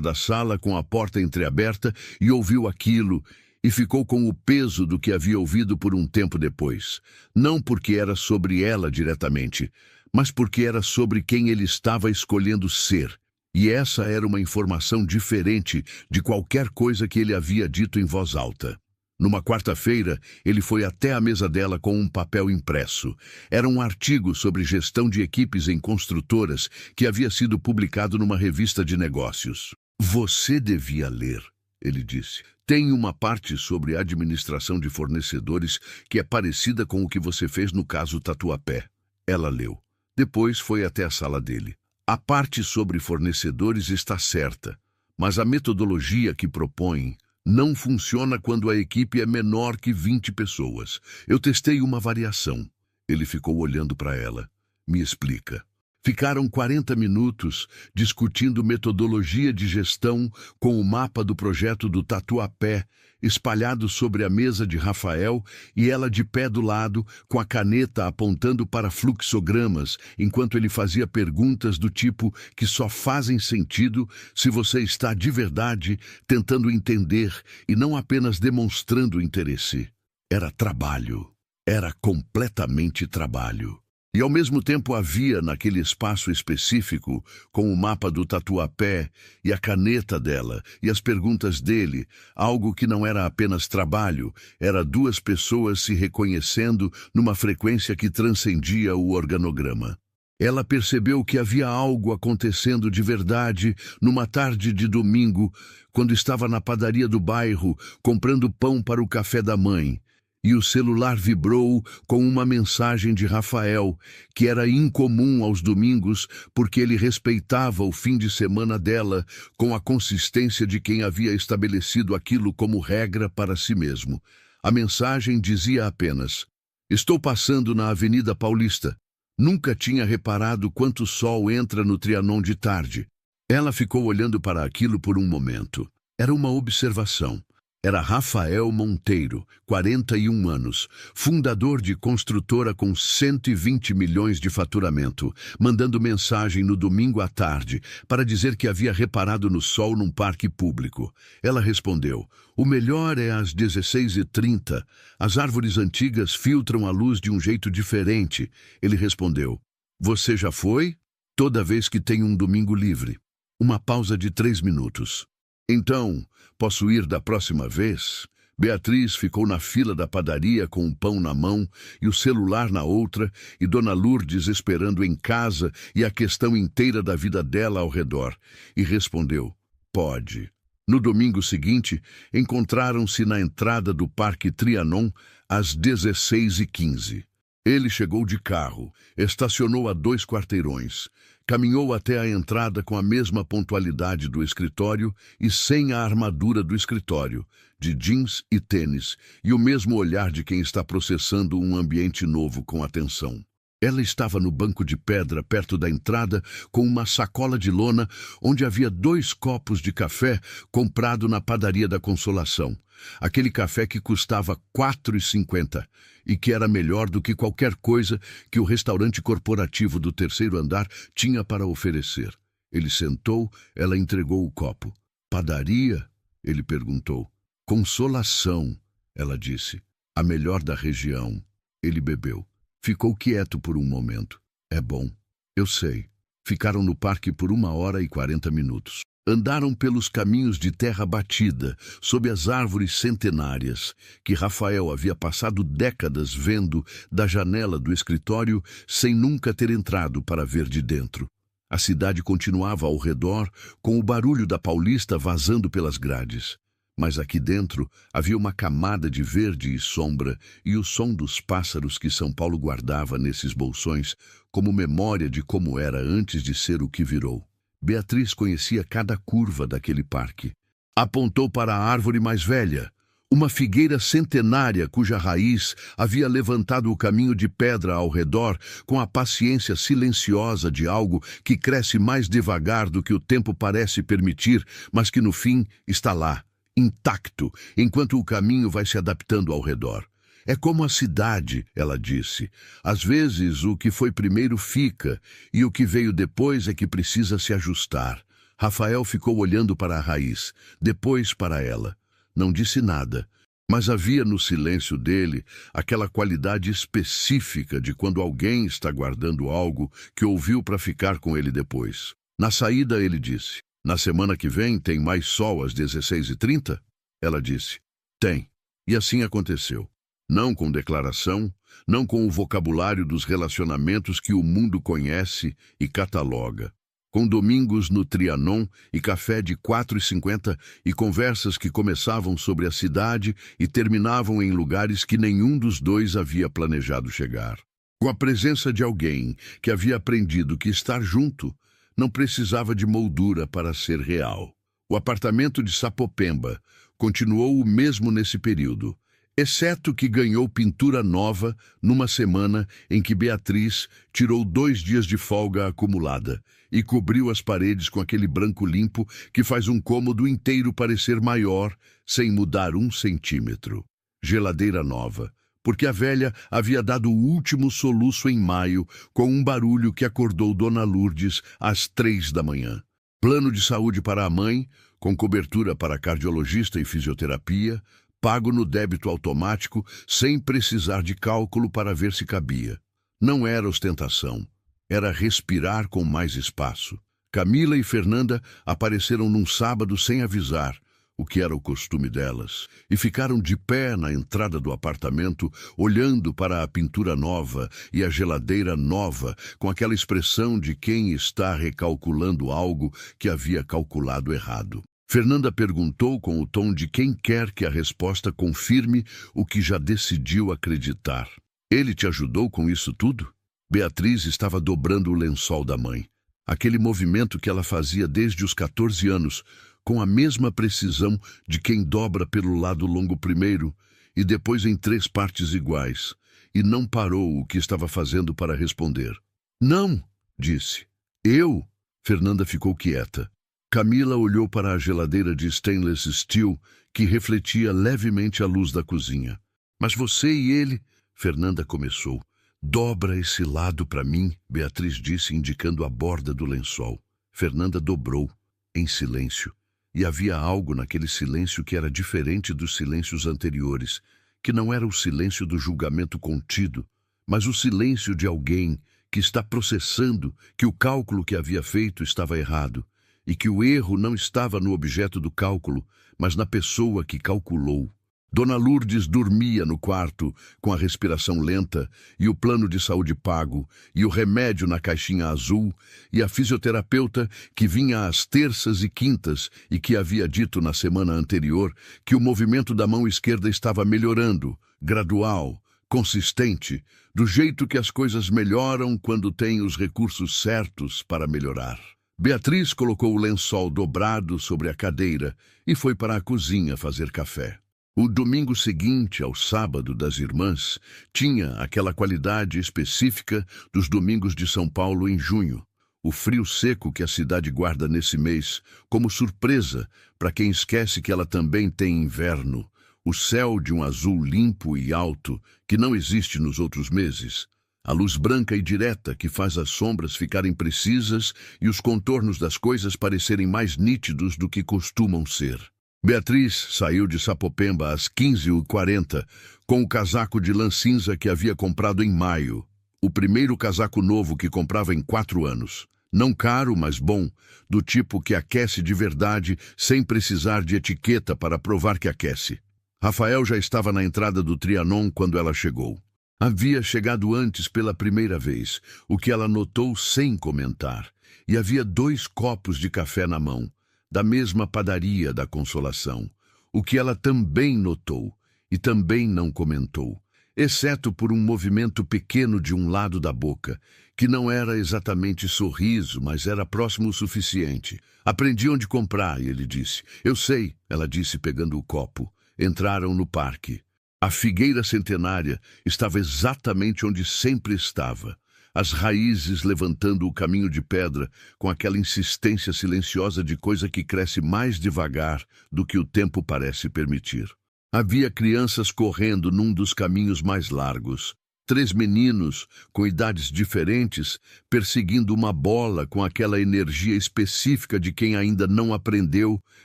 da sala com a porta entreaberta e ouviu aquilo e ficou com o peso do que havia ouvido por um tempo depois. Não porque era sobre ela diretamente, mas porque era sobre quem ele estava escolhendo ser. E essa era uma informação diferente de qualquer coisa que ele havia dito em voz alta. Numa quarta-feira, ele foi até a mesa dela com um papel impresso. Era um artigo sobre gestão de equipes em construtoras que havia sido publicado numa revista de negócios. Você devia ler, ele disse. Tem uma parte sobre administração de fornecedores que é parecida com o que você fez no caso Tatuapé. Ela leu. Depois foi até a sala dele. A parte sobre fornecedores está certa, mas a metodologia que propõe não funciona quando a equipe é menor que 20 pessoas. Eu testei uma variação. Ele ficou olhando para ela. Me explica. Ficaram 40 minutos discutindo metodologia de gestão com o mapa do projeto do Tatuapé espalhado sobre a mesa de Rafael e ela de pé do lado com a caneta apontando para fluxogramas enquanto ele fazia perguntas do tipo que só fazem sentido se você está de verdade tentando entender e não apenas demonstrando interesse. Era trabalho. Era completamente trabalho. E ao mesmo tempo havia naquele espaço específico, com o mapa do Tatuapé e a caneta dela e as perguntas dele, algo que não era apenas trabalho, era duas pessoas se reconhecendo numa frequência que transcendia o organograma. Ela percebeu que havia algo acontecendo de verdade numa tarde de domingo, quando estava na padaria do bairro comprando pão para o café da mãe. E o celular vibrou com uma mensagem de Rafael, que era incomum aos domingos porque ele respeitava o fim de semana dela com a consistência de quem havia estabelecido aquilo como regra para si mesmo. A mensagem dizia apenas: estou passando na Avenida Paulista. Nunca tinha reparado quanto sol entra no Trianon de tarde. Ela ficou olhando para aquilo por um momento. Era uma observação. Era Rafael Monteiro, 41 anos, fundador de construtora com 120 milhões de faturamento, mandando mensagem no domingo à tarde para dizer que havia reparado no sol num parque público. Ela respondeu: o melhor é às 16h30. As árvores antigas filtram a luz de um jeito diferente. Ele respondeu: você já foi? Toda vez que tem um domingo livre. Uma pausa de 3 minutos. Então, posso ir da próxima vez? Beatriz ficou na fila da padaria com o pão na mão e o celular na outra, e Dona Lourdes esperando em casa e a questão inteira da vida dela ao redor. E respondeu: pode. No domingo seguinte, encontraram-se na entrada do Parque Trianon às 16h15. Ele chegou de carro, estacionou a 2 quarteirões, caminhou até a entrada com a mesma pontualidade do escritório e sem a armadura do escritório, de jeans e tênis, e o mesmo olhar de quem está processando um ambiente novo com atenção. Ela estava no banco de pedra perto da entrada com uma sacola de lona onde havia 2 copos de café comprado na padaria da Consolação. Aquele café que custava R$ 4,50 e que era melhor do que qualquer coisa que o restaurante corporativo do 3º andar tinha para oferecer. Ele sentou, ela entregou o copo. Padaria? Ele perguntou. Consolação, ela disse. A melhor da região. Ele bebeu. Ficou quieto por um momento. É bom. Eu sei. Ficaram no parque por 1h40 minutos. Andaram pelos caminhos de terra batida, sob as árvores centenárias, que Rafael havia passado décadas vendo da janela do escritório sem nunca ter entrado para ver de dentro. A cidade continuava ao redor, com o barulho da Paulista vazando pelas grades. Mas aqui dentro havia uma camada de verde e sombra e o som dos pássaros que São Paulo guardava nesses bolsões como memória de como era antes de ser o que virou. Beatriz conhecia cada curva daquele parque. Apontou para a árvore mais velha, uma figueira centenária cuja raiz havia levantado o caminho de pedra ao redor com a paciência silenciosa de algo que cresce mais devagar do que o tempo parece permitir, mas que no fim está lá, intacto, enquanto o caminho vai se adaptando ao redor. É como a cidade, ela disse. Às vezes o que foi primeiro fica, e o que veio depois é que precisa se ajustar. Rafael ficou olhando para a raiz, depois para ela. Não disse nada, mas havia no silêncio dele aquela qualidade específica de quando alguém está guardando algo que ouviu para ficar com ele depois. Na saída ele disse: "Na semana que vem tem mais sol às 16h30? Ela disse: "Tem." E assim aconteceu. Não com declaração, não com o vocabulário dos relacionamentos que o mundo conhece e cataloga. Com domingos no Trianon e café de 4,50 e conversas que começavam sobre a cidade e terminavam em lugares que nenhum dos dois havia planejado chegar. Com a presença de alguém que havia aprendido que estar junto não precisava de moldura para ser real. O apartamento de Sapopemba continuou o mesmo nesse período, exceto que ganhou pintura nova numa semana em que Beatriz tirou 2 dias de folga acumulada e cobriu as paredes com aquele branco limpo que faz um cômodo inteiro parecer maior sem mudar 1 centímetro. Geladeira nova, porque a velha havia dado o último soluço em maio com um barulho que acordou Dona Lourdes às 3 da manhã. Plano de saúde para a mãe, com cobertura para cardiologista e fisioterapia, pago no débito automático, sem precisar de cálculo para ver se cabia. Não era ostentação, era respirar com mais espaço. Camila e Fernanda apareceram num sábado sem avisar, o que era o costume delas, e ficaram de pé na entrada do apartamento, olhando para a pintura nova e a geladeira nova, com aquela expressão de quem está recalculando algo que havia calculado errado. Fernanda perguntou com o tom de quem quer que a resposta confirme o que já decidiu acreditar. "Ele te ajudou com isso tudo?" Beatriz estava dobrando o lençol da mãe. Aquele movimento que ela fazia desde os 14 anos, com a mesma precisão de quem dobra pelo lado longo primeiro e depois em 3 partes iguais, e não parou o que estava fazendo para responder. "Não", disse. "Eu?" Fernanda ficou quieta. Camila olhou para a geladeira de stainless steel que refletia levemente a luz da cozinha. "Mas você e ele..." Fernanda começou. "Dobra esse lado para mim", Beatriz disse, indicando a borda do lençol. Fernanda dobrou, em silêncio. E havia algo naquele silêncio que era diferente dos silêncios anteriores, que não era o silêncio do julgamento contido, mas o silêncio de alguém que está processando que o cálculo que havia feito estava errado, e que o erro não estava no objeto do cálculo, mas na pessoa que calculou. Dona Lourdes dormia no quarto, com a respiração lenta, e o plano de saúde pago, e o remédio na caixinha azul, e a fisioterapeuta que vinha às terças e quintas e que havia dito na semana anterior que o movimento da mão esquerda estava melhorando, gradual, consistente, do jeito que as coisas melhoram quando tem os recursos certos para melhorar. Beatriz colocou o lençol dobrado sobre a cadeira e foi para a cozinha fazer café. O domingo seguinte ao sábado das irmãs tinha aquela qualidade específica dos domingos de São Paulo em junho. O frio seco que a cidade guarda nesse mês, como surpresa para quem esquece que ela também tem inverno. O céu de um azul limpo e alto que não existe nos outros meses. A luz branca e direta que faz as sombras ficarem precisas e os contornos das coisas parecerem mais nítidos do que costumam ser. Beatriz saiu de Sapopemba às 15h40 com o casaco de lã cinza que havia comprado em maio. O primeiro casaco novo que comprava em 4 anos. Não caro, mas bom, do tipo que aquece de verdade sem precisar de etiqueta para provar que aquece. Rafael já estava na entrada do Trianon quando ela chegou. Havia chegado antes pela primeira vez, o que ela notou sem comentar, e havia 2 copos de café na mão, da mesma padaria da Consolação, o que ela também notou e também não comentou. exceto por um movimento pequeno de um lado da boca, que não era exatamente sorriso, mas era próximo o suficiente. Aprendi onde comprar, ele disse. Eu sei, ela disse pegando o copo. Entraram no parque. A figueira centenária estava exatamente onde sempre estava. As raízes levantando o caminho de pedra com aquela insistência silenciosa de coisa que cresce mais devagar do que o tempo parece permitir. Havia crianças correndo num dos caminhos mais largos. 3 meninos, com idades diferentes, perseguindo uma bola com aquela energia específica de quem ainda não aprendeu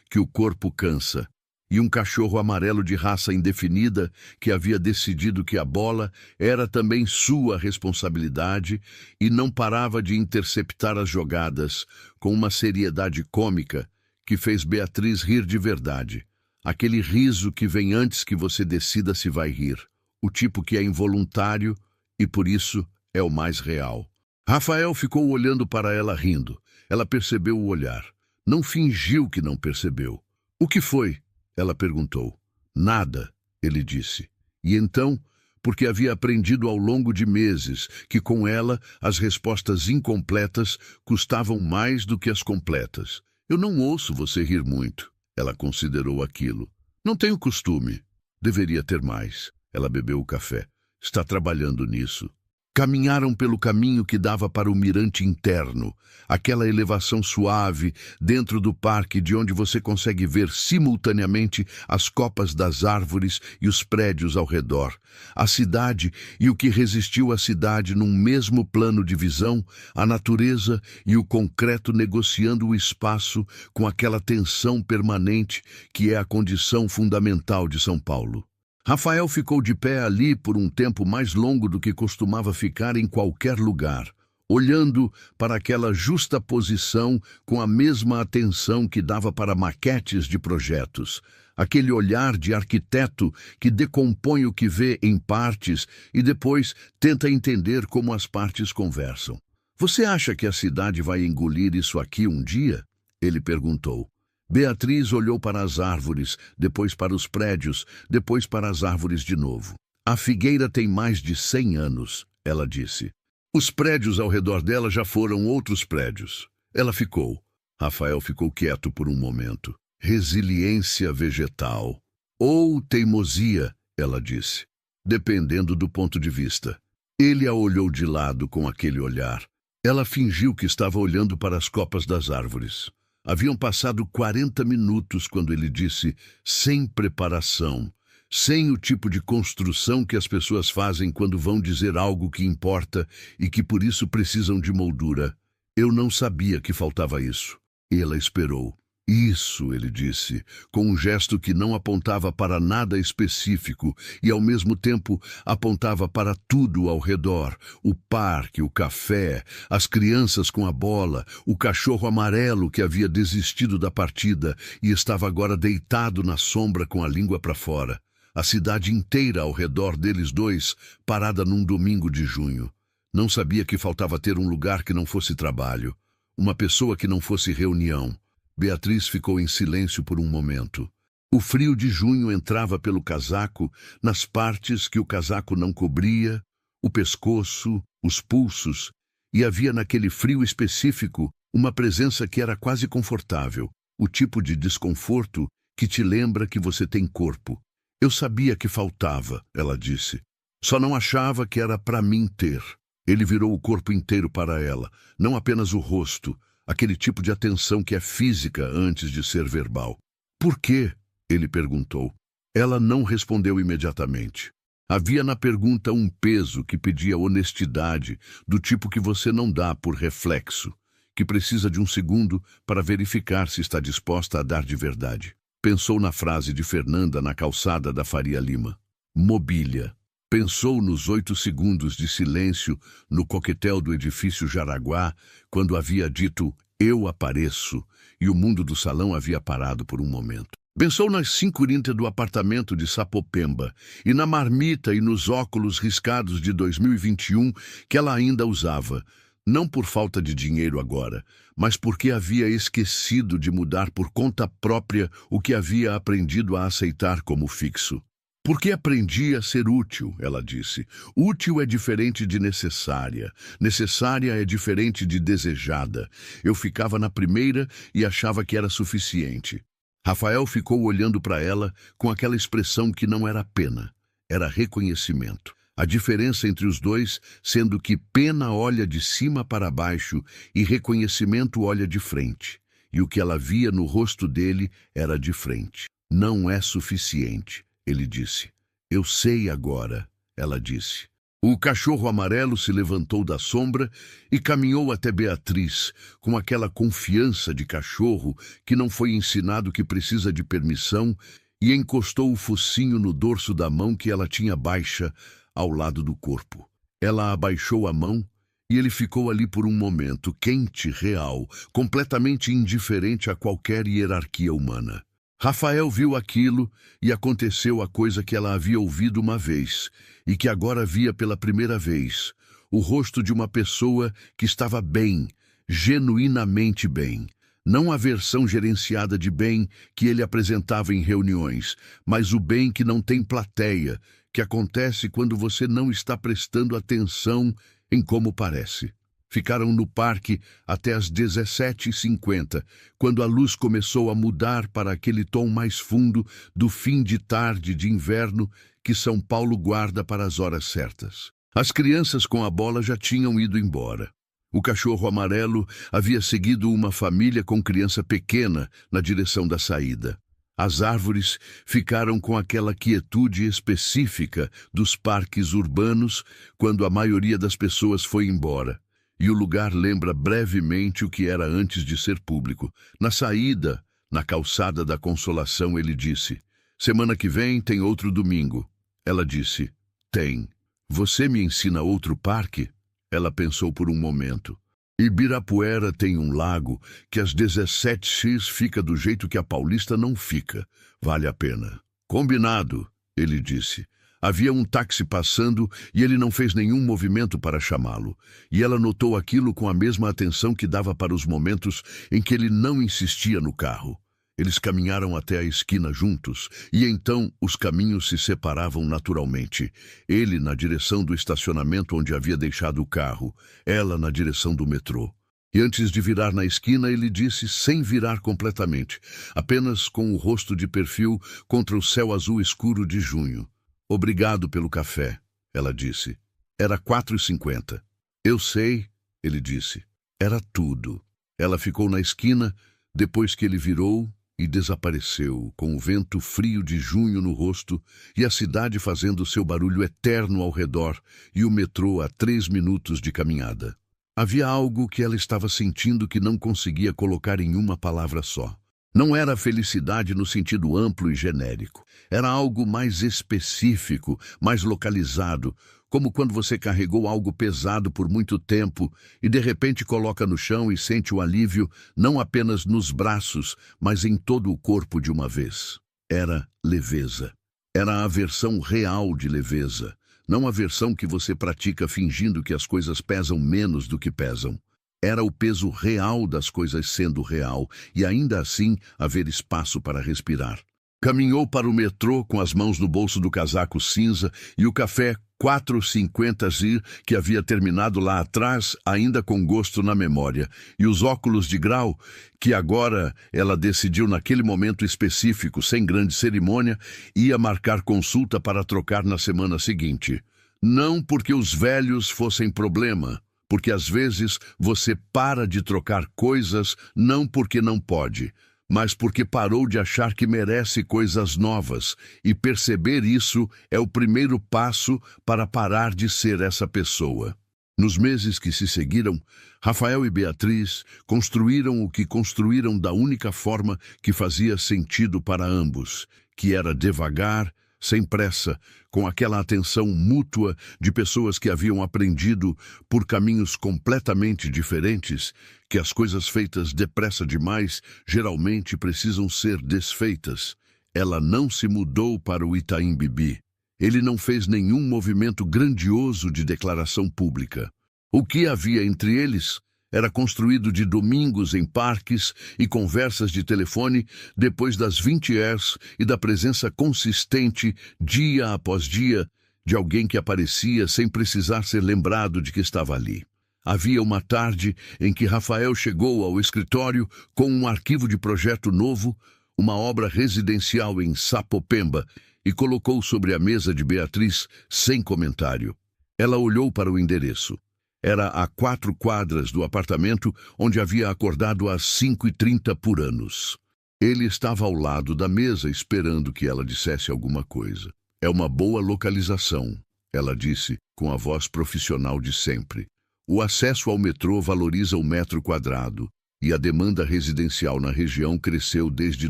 que o corpo cansa. E um cachorro amarelo de raça indefinida que havia decidido que a bola era também sua responsabilidade e não parava de interceptar as jogadas com uma seriedade cômica que fez Beatriz rir de verdade. Aquele riso que vem antes que você decida se vai rir. O tipo que é involuntário e, por isso, é o mais real. Rafael ficou olhando para ela rindo. Ela percebeu o olhar. Não fingiu que não percebeu. O que foi? Ela perguntou. Nada, ele disse. E então, porque havia aprendido ao longo de meses que com ela as respostas incompletas custavam mais do que as completas. Eu não ouço você rir muito. Ela considerou aquilo. Não tenho costume. Deveria ter mais. Ela bebeu o café. Está trabalhando nisso. Caminharam pelo caminho que dava para o mirante interno, aquela elevação suave dentro do parque de onde você consegue ver simultaneamente as copas das árvores e os prédios ao redor, a cidade e o que resistiu à cidade num mesmo plano de visão, a natureza e o concreto negociando o espaço com aquela tensão permanente que é a condição fundamental de São Paulo. Rafael ficou de pé ali por um tempo mais longo do que costumava ficar em qualquer lugar, olhando para aquela justa posição com a mesma atenção que dava para maquetes de projetos, aquele olhar de arquiteto que decompõe o que vê em partes e depois tenta entender como as partes conversam. Você acha que a cidade vai engolir isso aqui um dia? Ele perguntou. Beatriz olhou para as árvores, depois para os prédios, depois para as árvores de novo. A figueira tem mais de 100 anos, ela disse. Os prédios ao redor dela já foram outros prédios. Ela ficou. Rafael ficou quieto por um momento. Resiliência vegetal. Ou teimosia, ela disse, dependendo do ponto de vista. Ele a olhou de lado com aquele olhar. Ela fingiu que estava olhando para as copas das árvores. Haviam passado 40 minutos quando ele disse, sem preparação, sem o tipo de construção que as pessoas fazem quando vão dizer algo que importa e que por isso precisam de moldura. Eu não sabia que faltava isso. Ela esperou. Isso, ele disse, com um gesto que não apontava para nada específico e, ao mesmo tempo, apontava para tudo ao redor. O parque, o café, as crianças com a bola, o cachorro amarelo que havia desistido da partida e estava agora deitado na sombra com a língua para fora. A cidade inteira ao redor deles dois, parada num domingo de junho. Não sabia que faltava ter um lugar que não fosse trabalho, uma pessoa que não fosse reunião. Beatriz ficou em silêncio por um momento. O frio de junho entrava pelo casaco, nas partes que o casaco não cobria, o pescoço, os pulsos, e havia naquele frio específico uma presença que era quase confortável, o tipo de desconforto que te lembra que você tem corpo. Eu sabia que faltava, ela disse. Só não achava que era para mim ter. Ele virou o corpo inteiro para ela, não apenas o rosto, aquele tipo de atenção que é física antes de ser verbal. Por quê? Ele perguntou. Ela não respondeu imediatamente. Havia na pergunta um peso que pedia honestidade, do tipo que você não dá por reflexo, que precisa de um segundo para verificar se está disposta a dar de verdade. Pensou na frase de Fernanda na calçada da Faria Lima. Mobília. Pensou nos 8 segundos de silêncio no coquetel do edifício Jaraguá, quando havia dito, eu apareço, e o mundo do salão havia parado por um momento. Pensou nas 5h30 do apartamento de Sapopemba, e na marmita e nos óculos riscados de 2021 que ela ainda usava, não por falta de dinheiro agora, mas porque havia esquecido de mudar por conta própria o que havia aprendido a aceitar como fixo. Porque aprendi a ser útil, ela disse. Útil é diferente de necessária. Necessária é diferente de desejada. Eu ficava na primeira e achava que era suficiente. Rafael ficou olhando para ela com aquela expressão que não era pena, era reconhecimento. A diferença entre os dois sendo que pena olha de cima para baixo e reconhecimento olha de frente. E o que ela via no rosto dele era de frente. Não é suficiente, ele disse. Eu sei agora, ela disse. O cachorro amarelo se levantou da sombra e caminhou até Beatriz, com aquela confiança de cachorro que não foi ensinado que precisa de permissão, e encostou o focinho no dorso da mão que ela tinha baixa ao lado do corpo. Ela abaixou a mão e ele ficou ali por um momento, quente, real, completamente indiferente a qualquer hierarquia humana. Rafael viu aquilo e aconteceu a coisa que ela havia ouvido uma vez e que agora via pela primeira vez. O rosto de uma pessoa que estava bem, genuinamente bem. Não a versão gerenciada de bem que ele apresentava em reuniões, mas o bem que não tem plateia, que acontece quando você não está prestando atenção em como parece. Ficaram no parque até as 17h50, quando a luz começou a mudar para aquele tom mais fundo do fim de tarde de inverno que São Paulo guarda para as horas certas. As crianças com a bola já tinham ido embora. O cachorro amarelo havia seguido uma família com criança pequena na direção da saída. As árvores ficaram com aquela quietude específica dos parques urbanos quando a maioria das pessoas foi embora. E o lugar lembra brevemente o que era antes de ser público. Na saída, na calçada da Consolação, ele disse: "Semana que vem tem outro domingo." Ela disse: "Tem. Você me ensina outro parque?" Ela pensou por um momento. "Ibirapuera tem um lago que às 17h fica do jeito que a Paulista não fica. Vale a pena." "Combinado," ele disse. Havia um táxi passando e ele não fez nenhum movimento para chamá-lo. E ela notou aquilo com a mesma atenção que dava para os momentos em que ele não insistia no carro. Eles caminharam até a esquina juntos e então os caminhos se separavam naturalmente. Ele na direção do estacionamento onde havia deixado o carro, ela na direção do metrô. E antes de virar na esquina, ele disse, sem virar completamente, apenas com o rosto de perfil contra o céu azul escuro de junho: "Obrigado pelo café," ela disse. Era 4h50. "Eu sei," ele disse. Era tudo. Ela ficou na esquina depois que ele virou e desapareceu, com o vento frio de junho no rosto e a cidade fazendo seu barulho eterno ao redor e o metrô a 3 minutos de caminhada. Havia algo que ela estava sentindo que não conseguia colocar em uma palavra só. Não era felicidade no sentido amplo e genérico. Era algo mais específico, mais localizado, como quando você carregou algo pesado por muito tempo e de repente coloca no chão e sente o alívio não apenas nos braços, mas em todo o corpo de uma vez. Era leveza. Era a versão real de leveza, não a versão que você pratica fingindo que as coisas pesam menos do que pesam. Era o peso real das coisas sendo real e ainda assim haver espaço para respirar. Caminhou para o metrô com as mãos no bolso do casaco cinza e o café 4,50 que havia terminado lá atrás, ainda com gosto na memória, e os óculos de grau que agora ela decidiu naquele momento específico, sem grande cerimônia, ia marcar consulta para trocar na semana seguinte. Não porque os velhos fossem problema, porque às vezes você para de trocar coisas não porque não pode, mas porque parou de achar que merece coisas novas, e perceber isso é o primeiro passo para parar de ser essa pessoa. Nos meses que se seguiram, Rafael e Beatriz construíram o que construíram da única forma que fazia sentido para ambos, que era devagar, sem pressa, com aquela atenção mútua de pessoas que haviam aprendido, por caminhos completamente diferentes, que as coisas feitas depressa demais geralmente precisam ser desfeitas. Ela não se mudou para o Itaim Bibi. Ele não fez nenhum movimento grandioso de declaração pública. O que havia entre eles Era construído de domingos em parques e conversas de telefone depois das 20 horas e da presença consistente, dia após dia, de alguém que aparecia sem precisar ser lembrado de que estava ali. Havia uma tarde em que Rafael chegou ao escritório com um arquivo de projeto novo, uma obra residencial em Sapopemba, e colocou sobre a mesa de Beatriz sem comentário. Ela olhou para o endereço. Era a 4 quadras do apartamento onde havia acordado às 5h30 por anos. Ele estava ao lado da mesa esperando que ela dissesse alguma coisa. É uma boa localização, ela disse com a voz profissional de sempre. O acesso ao metrô valoriza o metro quadrado e a demanda residencial na região cresceu desde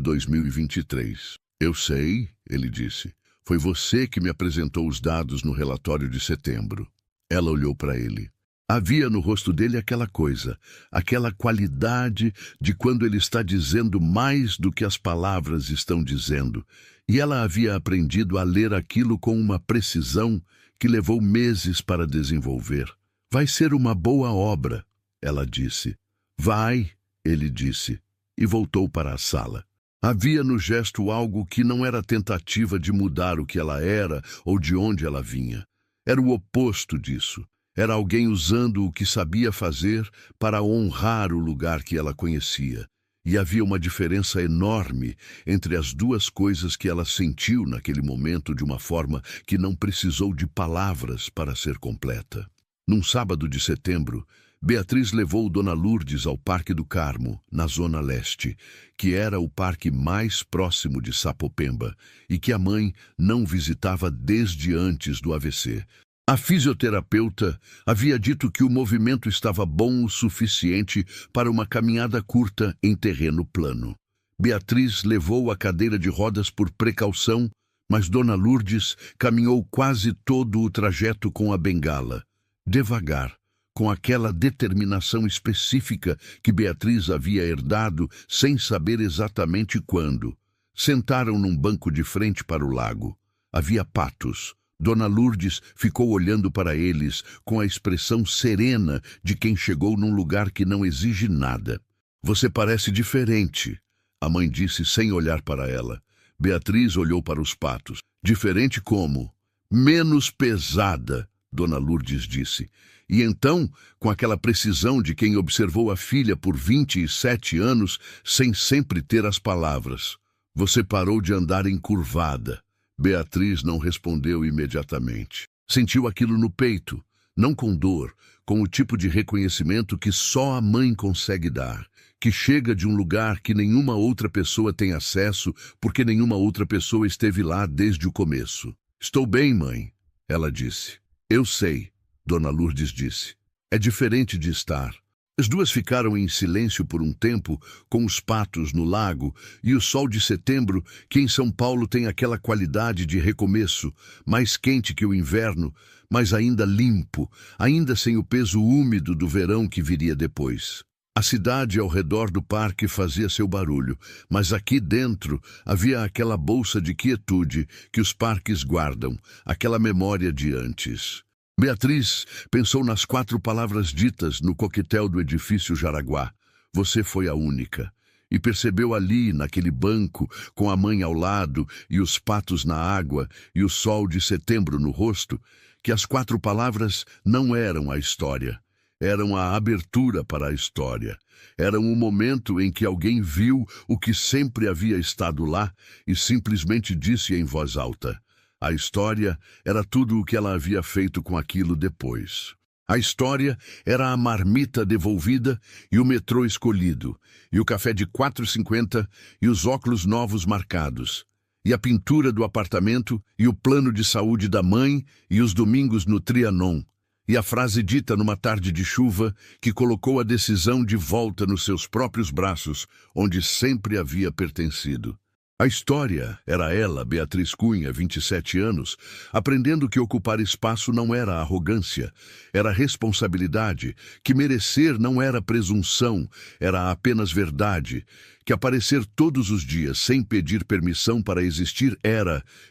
2023. Eu sei, ele disse. Foi você que me apresentou os dados no relatório de setembro. Ela olhou para ele. Havia no rosto dele aquela coisa, aquela qualidade de quando ele está dizendo mais do que as palavras estão dizendo, e ela havia aprendido a ler aquilo com uma precisão que levou meses para desenvolver. Vai ser uma boa obra, ela disse. Vai, ele disse, e voltou para a sala. Havia no gesto algo que não era tentativa de mudar o que ela era ou de onde ela vinha. Era o oposto disso. Era alguém usando o que sabia fazer para honrar o lugar que ela conhecia. E havia uma diferença enorme entre as duas coisas que ela sentiu naquele momento de uma forma que não precisou de palavras para ser completa. Num sábado de setembro, Beatriz levou Dona Lourdes ao Parque do Carmo, na Zona Leste, que era o parque mais próximo de Sapopemba e que a mãe não visitava desde antes do AVC. A fisioterapeuta havia dito que o movimento estava bom o suficiente para uma caminhada curta em terreno plano. Beatriz levou a cadeira de rodas por precaução, mas Dona Lourdes caminhou quase todo o trajeto com a bengala. Devagar, com aquela determinação específica que Beatriz havia herdado sem saber exatamente quando. Sentaram num banco de frente para o lago. Havia patos. Dona Lourdes ficou olhando para eles com a expressão serena de quem chegou num lugar que não exige nada. Você parece diferente, a mãe disse sem olhar para ela. Beatriz olhou para os patos. Diferente como? Menos pesada, Dona Lourdes disse. E então, com aquela precisão de quem observou a filha por 27 anos, sem sempre ter as palavras. Você parou de andar encurvada. Beatriz não respondeu imediatamente. Sentiu aquilo no peito, não com dor, com o tipo de reconhecimento que só a mãe consegue dar, que chega de um lugar que nenhuma outra pessoa tem acesso porque nenhuma outra pessoa esteve lá desde o começo. Estou bem, mãe, ela disse. Eu sei, Dona Lourdes disse. É diferente de estar. As duas ficaram em silêncio por um tempo, com os patos no lago e o sol de setembro, que em São Paulo tem aquela qualidade de recomeço, mais quente que o inverno, mas ainda limpo, ainda sem o peso úmido do verão que viria depois. A cidade ao redor do parque fazia seu barulho, mas aqui dentro havia aquela bolsa de quietude que os parques guardam, aquela memória de antes. Beatriz pensou nas 4 palavras ditas no coquetel do edifício Jaraguá. Você foi a única. E percebeu ali, naquele banco, com a mãe ao lado e os patos na água e o sol de setembro no rosto, que as 4 palavras não eram a história. Eram a abertura para a história. Eram o momento em que alguém viu o que sempre havia estado lá e simplesmente disse em voz alta. A história era tudo o que ela havia feito com aquilo depois. A história era a marmita devolvida e o metrô escolhido, e o café de 4,50 e os óculos novos marcados, e a pintura do apartamento e o plano de saúde da mãe e os domingos no Trianon, e a frase dita numa tarde de chuva que colocou a decisão de volta nos seus próprios braços, onde sempre havia pertencido. A história era ela, Beatriz Cunha, 27 anos, aprendendo que ocupar espaço não era arrogância, era responsabilidade, que merecer não era presunção, era apenas verdade, que aparecer todos os dias sem pedir permissão para existir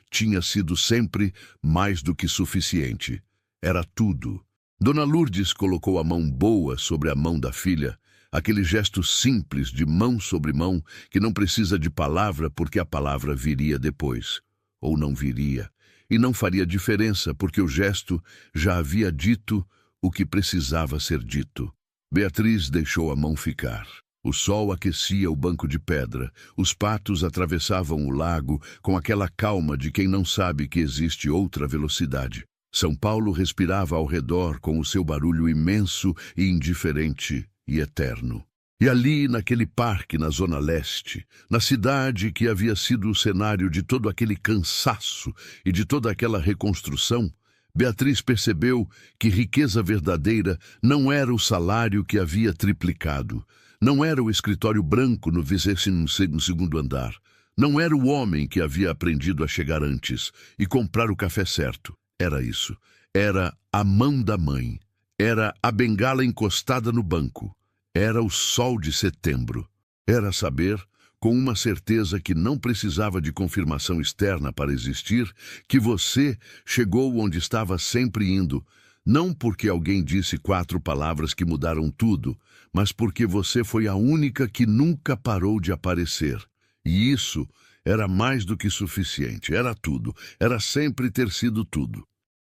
tinha sido sempre mais do que suficiente. Era tudo. Dona Lourdes colocou a mão boa sobre a mão da filha, aquele gesto simples de mão sobre mão que não precisa de palavra porque a palavra viria depois, ou não viria, e não faria diferença porque o gesto já havia dito o que precisava ser dito. Beatriz deixou a mão ficar. O sol aquecia o banco de pedra, os patos atravessavam o lago com aquela calma de quem não sabe que existe outra velocidade. São Paulo respirava ao redor com o seu barulho imenso e indiferente e eterno. E ali, naquele parque na Zona Leste, na cidade que havia sido o cenário de todo aquele cansaço e de toda aquela reconstrução, Beatriz percebeu que riqueza verdadeira não era o salário que havia triplicado, não era o escritório branco no 22º andar, não era o homem que havia aprendido a chegar antes e comprar o café certo. Era isso. Era a mão da mãe. Era a bengala encostada no banco. Era o sol de setembro. Era saber, com uma certeza que não precisava de confirmação externa para existir, que você chegou onde estava sempre indo, não porque alguém disse 4 palavras que mudaram tudo, mas porque você foi a única que nunca parou de aparecer. E isso era mais do que suficiente, era tudo, era sempre ter sido tudo.